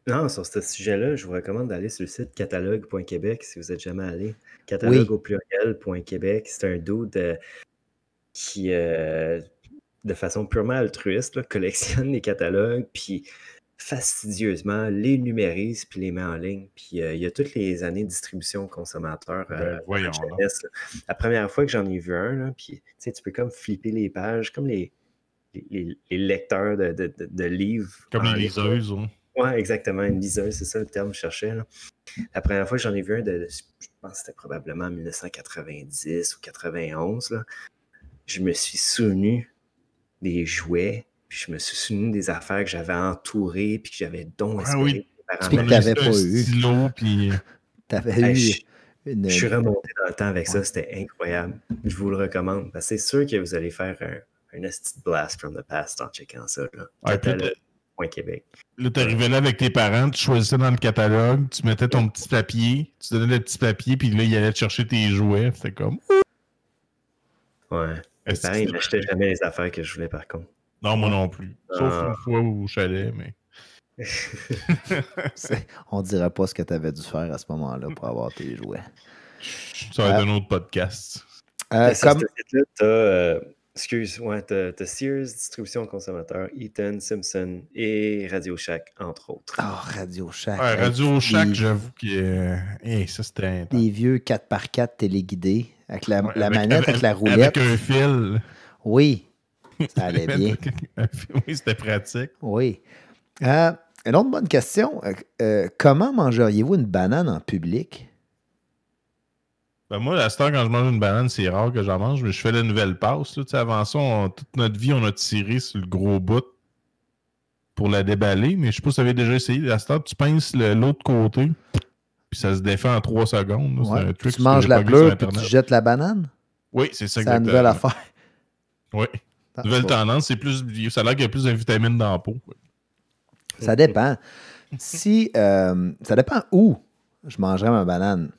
Non, sur ce sujet-là, je vous recommande d'aller sur le site catalogue.québec si vous n'êtes jamais allé. Catalogue au pluriel.québec. C'est un dude qui... de façon purement altruiste, là, collectionne les catalogues, puis fastidieusement les numérise, puis les met en ligne. Puis il y a toutes les années de distribution consommateur. Voyons. La première fois que j'en ai vu un, là, puis tu peux comme flipper les pages, comme les lecteurs de livres. Comme les liseuses. Oui, exactement, une liseuse, c'est ça le terme que je cherchais. Là. La première fois que j'en ai vu un, je pense que c'était probablement en 1990 ou 91, là, je me suis souvenu des jouets, puis je me suis souvenu des affaires que j'avais entourées, puis que j'avais espéré. Puis que tu n'avais pas eu. Stylo, puis... T'avais eu je suis remonté dans le temps avec ça, c'était incroyable. Je vous le recommande. Parce que c'est sûr que vous allez faire un esti blast from the past en checkant ça. Catalogue.québec. Là, tu arrivais là avec tes parents, tu choisissais dans le catalogue, tu mettais ton petit papier, tu donnais le petit papier, puis là, il allait te chercher tes jouets. C'était comme... Ouais. Pareil, il n'achetait jamais les affaires que je voulais, par contre. Non, moi non plus. Sauf une fois au chalet, mais... On dirait pas ce que tu avais dû faire à ce moment-là pour avoir tes jouets. Ça va être un autre podcast. Comme... t'as Sears, Distribution Consommateur, Eaton, Simpson et Radio Shack, entre autres. Radio Shack. Ouais, Radio Shack, j'avoue que ça, c'était... Des vieux 4x4 téléguidés avec la manette, avec la roulette. Avec un fil. Oui, ça allait bien. Oui, c'était pratique. Oui. Une autre bonne question. Comment mangeriez-vous une banane en public? Ben moi, à ce temps, quand je mange une banane, c'est rare que j'en mange, mais je fais la nouvelle passe. Là. Avant ça, toute notre vie, on a tiré sur le gros bout pour la déballer, mais je sais pas si tu avais déjà essayé. À ce temps, tu pinces l'autre côté, puis ça se défait en 3 secondes. Ouais. Un truc tu manges la pleure, puis tu jettes la banane? Oui, c'est ça. C'est la nouvelle affaire. Oui. Nouvelle tendance, ça a l'air qu'il y a plus de vitamines dans la peau. Ouais. Ça dépend. Ça dépend où je mangerais ma banane.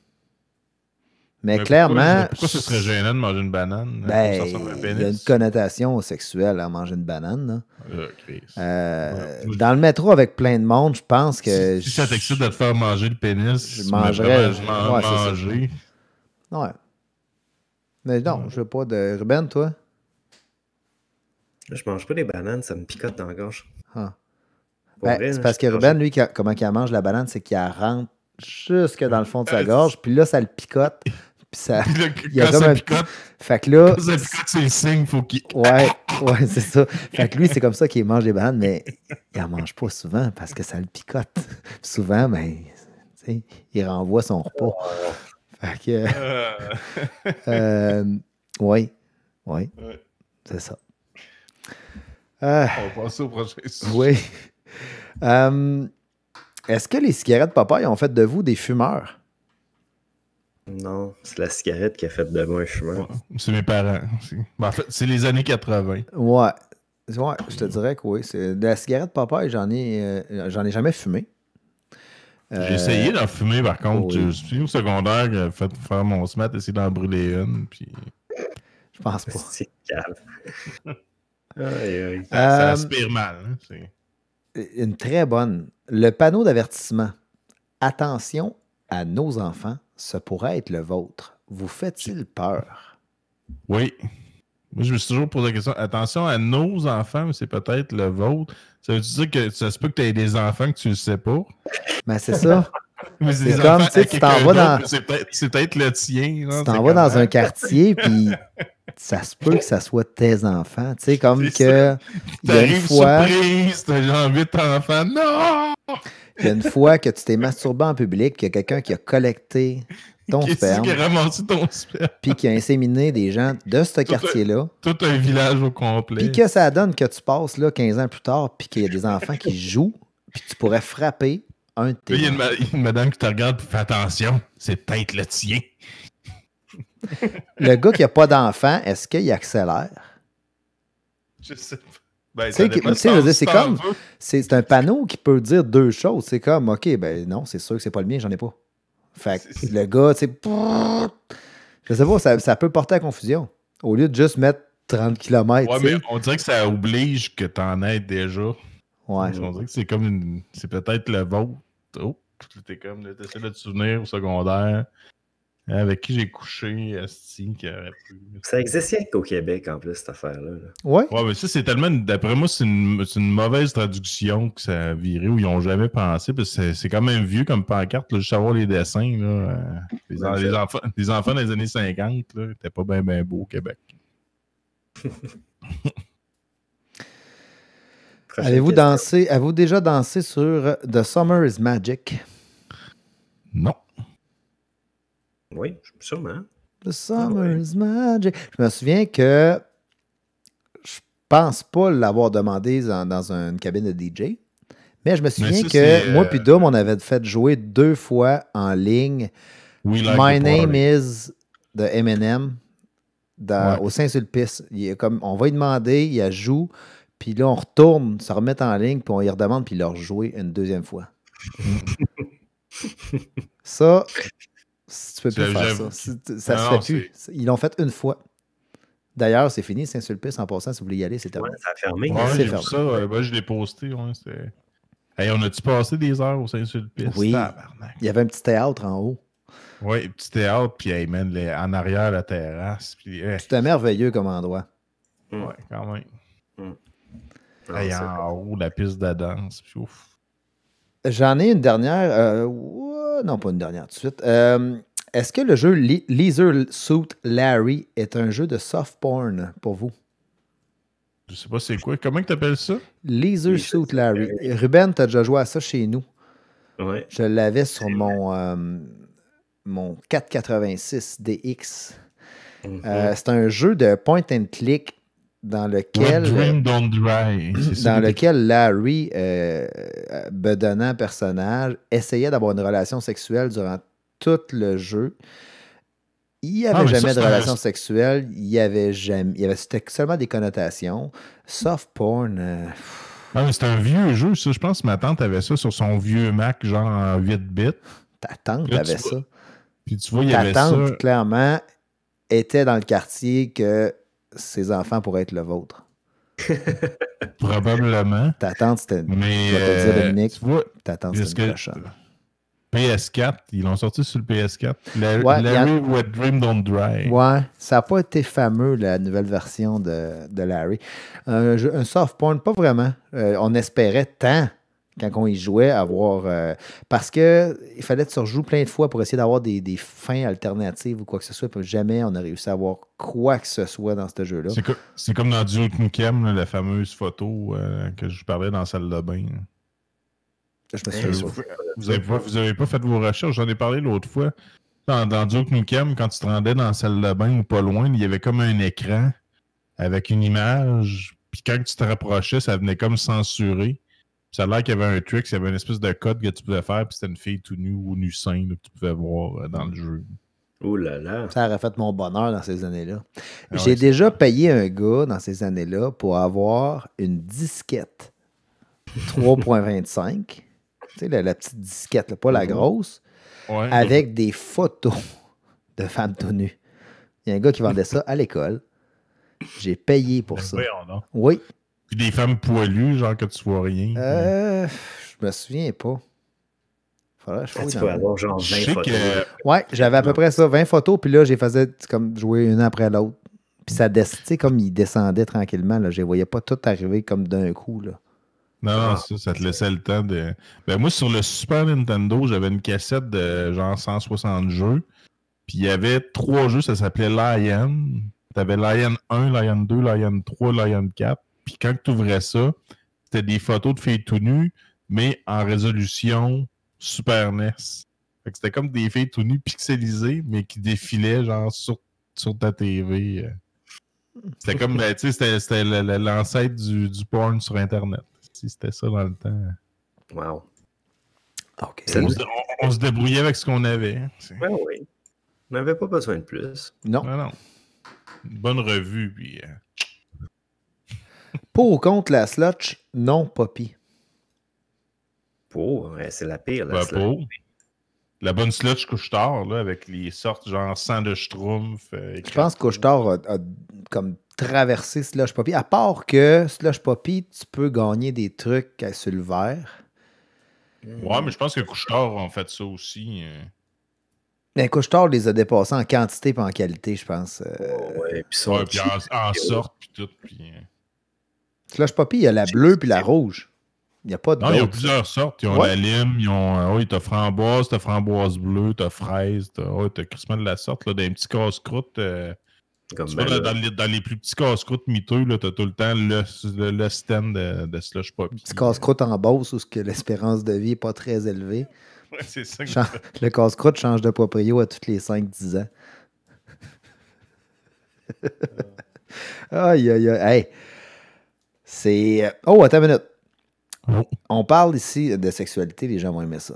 Mais clairement... Pourquoi ce serait gênant de manger une banane? Ben, il y a une connotation sexuelle à manger une banane. Dans le métro avec plein de monde, je pense que... Si ça t'excite de te faire manger le pénis, je mangerais... manger. Ouais. Mais non, je veux pas de... Ruben, toi? Je mange pas des bananes, ça me picote dans la gorge. Ah. Ben, c'est parce que Ruben, lui, comment il mange la banane, c'est qu'il la rentre jusque dans le fond de sa gorge, puis là, ça le picote. Puis ça... il y a comme un... picote, fait que là... Quand ça picote, c'est le signe, faut qu'il... Ouais, c'est ça. Fait que lui, c'est comme ça qu'il mange des bananes, mais il en mange pas souvent parce que ça le picote. Souvent, ben, tu sais, il renvoie son repas. Fait que... oui, c'est ça. On va passer au prochain sujet. Oui. Est-ce que les cigarettes Popeye ont fait de vous des fumeurs? Non, c'est la cigarette qui a fait de moi un fumeur. Ouais, c'est mes parents. Ben, en fait, c'est les années 80. Ouais, je te dirais que oui. De la cigarette Popeye, j'en ai jamais fumé. J'ai essayé d'en fumer, par contre. Oui. Je suis au secondaire, j'ai fait faire mon smat, essayer d'en brûler une, puis... Je pense pas. C'est calme. Ça aspire mal. Hein, une très bonne. Le panneau d'avertissement. Attention à nos enfants, ce pourrait être le vôtre. Vous fait-il peur? Oui. Moi, je me suis toujours posé la question. Attention à nos enfants, mais c'est peut-être le vôtre. Ça veut dire que ça se peut que tu aies des enfants que tu ne sais pas? Ben, c'est ça. Mais c'est comme, tu sais, tu t'en vas dans... C'est peut-être le tien. Tu t'en vas dans un quartier, puis ça se peut que ça soit tes enfants. Tu sais, comme que... Il y a une fois... surprise, t'as genre 8 enfants. Non! Il y a une fois que tu t'es masturbé en public, qu'il y a quelqu'un qui a collecté ton sperme. Qui a ramassé ton sperme. Puis qui a inséminé des gens de ce quartier-là. Tout un village au complet. Puis que ça donne que tu passes là 15 ans plus tard, puis qu'il y a des enfants qui jouent, puis tu pourrais frapper un de tes... Il y a une madame qui te regarde et fait attention, c'est peut-être le tien. Le gars qui n'a pas d'enfant, est-ce qu'il accélère? Je sais pas. Ben, c'est comme... C'est un panneau qui peut dire deux choses. C'est comme, OK, ben non, c'est sûr que c'est pas le mien, j'en ai pas. Fait que le gars, tu sais... Je sais pas, ça peut porter à confusion. Au lieu de juste mettre 30 km. Ouais, mais on dirait que ça oblige que t'en aies déjà. Ouais. On dirait que c'est comme une... C'est peut-être le vôtre. Oh, t'es comme... T'essaies de te souvenir au secondaire. Avec qui j'ai couché, Asti, qui aurait pu... Ça existe rien qu'au Québec, en plus, cette affaire-là. Ouais. Ouais, mais ça, c'est tellement... D'après moi, c'est une mauvaise traduction que ça a viré, où ils n'ont jamais pensé, parce que c'est quand même vieux comme pancarte, là, juste savoir les dessins, là. Les enfants des années 50, là, n'étaient pas bien beaux au Québec. Avez-vous déjà dansé sur The Summer is Magic? Non. Oui, sûrement. The Summer is Magic. Je me souviens que je pense pas l'avoir demandé dans une cabine de DJ, mais je me souviens que moi puis Dom, on avait fait jouer 2 fois en ligne My Name is de Eminem au Saint-Sulpice. On va lui demander, il joue, puis là on retourne, se remet en ligne, puis on y redemande, puis il leur jouer une deuxième fois. Ça... Tu peux plus faire ça. Ça se fait plus. Ils l'ont fait une fois. D'ailleurs, c'est fini, Saint-Sulpice, en passant, si vous voulez y aller, c'est terminé. Ouais, ça a fermé. Ouais, j'ai vu ça. Moi, je l'ai posté. Ouais, hey, on a-tu passé des heures au Saint-Sulpice? Oui. Il y avait un petit théâtre en haut. Oui, petit théâtre, puis hey, man, en arrière, la terrasse. C'était merveilleux comme endroit. Ouais, quand même. Hey, en haut, la piste de danse. Puis, ouf. J'en ai une dernière. Non, pas une dernière tout de suite. Est-ce que le jeu Leisure Suit Larry est un jeu de soft porn pour vous? Je sais pas c'est quoi. Comment tu appelles ça? Leisure Suit Larry. Ruben, tu as déjà joué à ça chez nous. Ouais. Je l'avais sur mon 486 DX. C'est un jeu de point and click dans lequel Larry, bedonnant personnage, essayait d'avoir une relation sexuelle durant tout le jeu. Il n'y avait jamais de relation sexuelle. C'était seulement des connotations. Soft porn. Mais c'était un vieux jeu, ça. Je pense que ma tante avait ça sur son vieux Mac, genre en 8 bits. Ta tante avait ça. Puis tu vois, il y avait ta ça. tante, clairement, était dans le quartier que ses enfants pourraient être le vôtre. Probablement. Ta tante, c'était... Mais, je vais te le dire, Dominique, tu vois, ta tante, c'était une cochonne. PS4, ils l'ont sorti sur le PS4. Ouais, Larry What Dream Don't Dry. Ouais, ça n'a pas été fameux, la nouvelle version de Larry. Un soft porn, pas vraiment. On espérait tant, quand on y jouait, avoir... parce qu'il fallait que tu rejoues plein de fois pour essayer d'avoir des fins alternatives ou quoi que ce soit. Puis jamais on a réussi à avoir quoi que ce soit dans ce jeu-là. C'est comme dans Duke Nukem, la fameuse photo que je parlais dans la salle de bain. Je me souviens Vous avez pas fait vos recherches. J'en ai parlé l'autre fois. Dans Duke Nukem, quand tu te rendais dans la salle de bain ou pas loin, il y avait comme un écran avec une image. Puis quand tu te rapprochais, ça venait comme censuré. Puis ça a l'air qu'il y avait un trick, il y avait une espèce de code que tu pouvais faire. Puis c'était une fille tout nue ou nu sein que tu pouvais voir dans le jeu. Oh là là. Ça aurait fait mon bonheur dans ces années-là. J'ai déjà payé un gars dans ces années-là pour avoir une disquette 3.25. Tu sais, la petite disquette, là, pas la grosse, avec des photos de femmes tout nues. Il y a un gars qui vendait ça à l'école. J'ai payé pour ça. Oui. Puis des femmes poilues, genre que tu vois rien. Je me souviens pas. Faudrait que je tu peux avoir genre 20 photos. Ouais, j'avais à peu près ça, 20 photos, puis là, j'ai faisais comme jouer une après l'autre. Puis ça comme il descendait tranquillement, là, je les voyais pas tout arriver comme d'un coup, là. Non, ça te laissait le temps de... Ben moi, sur le Super Nintendo, j'avais une cassette de genre 160 jeux. Puis il y avait 3 jeux, ça s'appelait Lion. T'avais Lion 1, Lion 2, Lion 3, Lion 4. Puis quand tu ouvrais ça, c'était des photos de filles tout nues, mais en résolution Super NES. Fait que c'était comme des filles tout nues pixelisées, mais qui défilaient genre sur ta TV. C'était comme, tu sais, c'était l'ancêtre du porn sur Internet. C'était ça dans le temps. Wow. OK. On se débrouillait avec ce qu'on avait. Ben oui. On n'avait pas besoin de plus. Non. Non. Une bonne revue, puis... Pour ou contre la slotch, non, Poppy. Pour, c'est la pire, la slotch. Pour. La bonne slotch couche-tard, là, avec les sortes genre sang de schtroumpf. Je pense que couche-tard a comme traversé Slush Poppy. À part que Slush Poppy, tu peux gagner des trucs sur le verre. Ouais, mais je pense que couche-tard ont fait ça aussi. Mais couche-tard les a dépassés en quantité et en qualité, je pense. Ouais, puis en sorte, puis tout. Puis... Slush Poppy, il y a la bleue puis la rouge. Il n'y a pas de. Non, ils ont plusieurs sortes. Ils ont la lime, ils ont. t'as framboise bleue, t'as fraise, t'as crissement de la sorte, là, d'un petit casse-croûte. Dans les plus petits casse-croûtes miteux, là, t'as tout le temps le stand de Slush Poppy. Petit casse-croûte en Beauce où l'espérance de vie n'est pas très élevée. Ouais, c'est ça. Le casse-croûte change de proprio à tous les 5-10 ans. Aïe, aïe, aïe. Hey. C'est... Oh, attends une minute. Oh. On parle ici de sexualité, les gens vont aimer ça.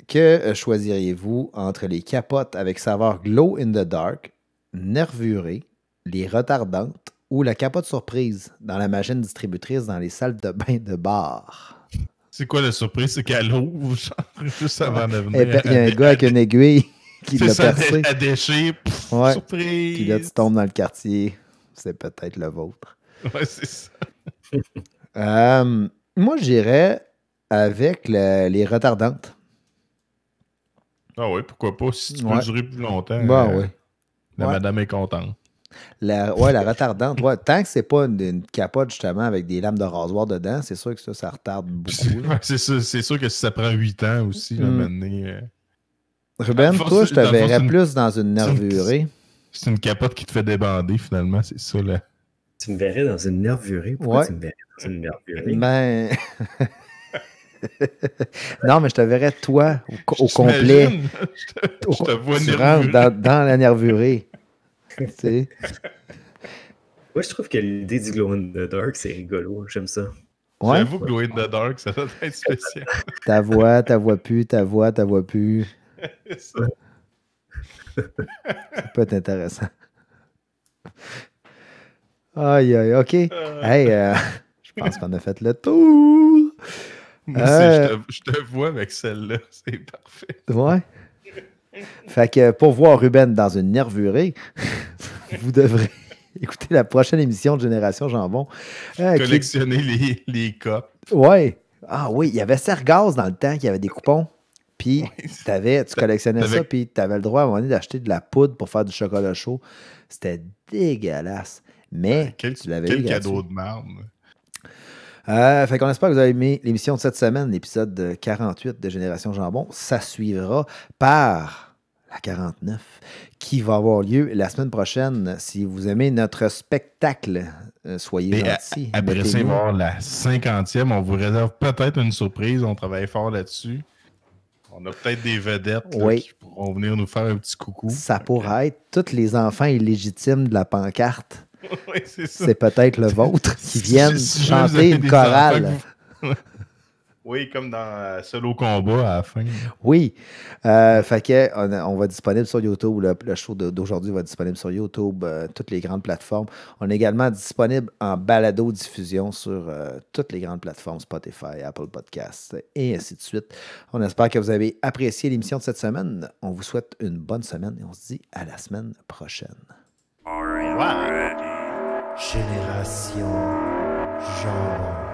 Que choisiriez-vous entre les capotes avec saveur glow in the dark, nervurées, les retardantes ou la capote surprise dans la machine distributrice dans les salles de bain de bar? C'est quoi la surprise? C'est qu'elle ouvre, genre, juste avant de venir. Il y a un gars avec une aiguille qui l'a percé. À déchet, ouais. Surprise! Puis là, tu tombes dans le quartier. C'est peut-être le vôtre. Ouais, c'est ça. Moi, j'irais avec les retardantes. Ah oui, pourquoi pas? Si tu peux durer plus longtemps, oui. La madame est contente. La retardante. Ouais, tant que c'est pas une capote, justement, avec des lames de rasoir dedans, c'est sûr que ça retarde beaucoup. C'est sûr que si ça prend 8 ans aussi, là, maintenant... Ruben, toi, je te verrais plus dans une nervurée. C'est une capote qui te fait débander, finalement, c'est ça, là. Tu me verrais dans une nervurée? Pourquoi tu me verrais dans une nervurée? Ben... non, mais je te verrais, toi, au complet. Je te vois tu rentres dans la nervurée. Tu sais. Moi, je trouve que l'idée du glow in the dark, c'est rigolo. J'aime ça. Ouais. J'avoue que glow in the dark, ça doit être spécial. ta voix plus. Ça peut être intéressant. Aïe, aïe, OK. Hey, je pense qu'on a fait le tour. Moi, je te vois avec celle-là. C'est parfait. Ouais. Fait que pour voir Ruben dans une nervurée, vous devrez écouter la prochaine émission de Génération Jambon. Collectionner les copes. Ouais. Ah oui, il y avait Sergaz dans le temps qui avait des coupons. Puis tu collectionnais ça, puis tu avais le droit à un moment donné d'acheter de la poudre pour faire du chocolat chaud. C'était dégueulasse. Mais quel cadeau de merde. Fait qu'on espère que vous avez aimé l'émission de cette semaine, l'épisode 48 de Génération Jambon. Ça suivra par la 49 qui va avoir lieu la semaine prochaine. Si vous aimez notre spectacle, soyez gentils. Après ça, il va y avoir la 50e. On vous réserve peut-être une surprise. On travaille fort là-dessus. On a peut-être des vedettes qui pourront venir nous faire un petit coucou. Ça pourrait être tous les enfants illégitimes de la pancarte. Oui, c'est ça. C'est peut-être le vôtre qui viennent chanter une chorale. Oui, comme dans Solo Combat à la fin. Oui. Fait que on va être disponible sur YouTube. Le show d'aujourd'hui va être disponible sur YouTube, toutes les grandes plateformes. On est également disponible en balado-diffusion sur toutes les grandes plateformes, Spotify, Apple Podcasts et ainsi de suite. On espère que vous avez apprécié l'émission de cette semaine. On vous souhaite une bonne semaine et on se dit à la semaine prochaine. Génération Jambon.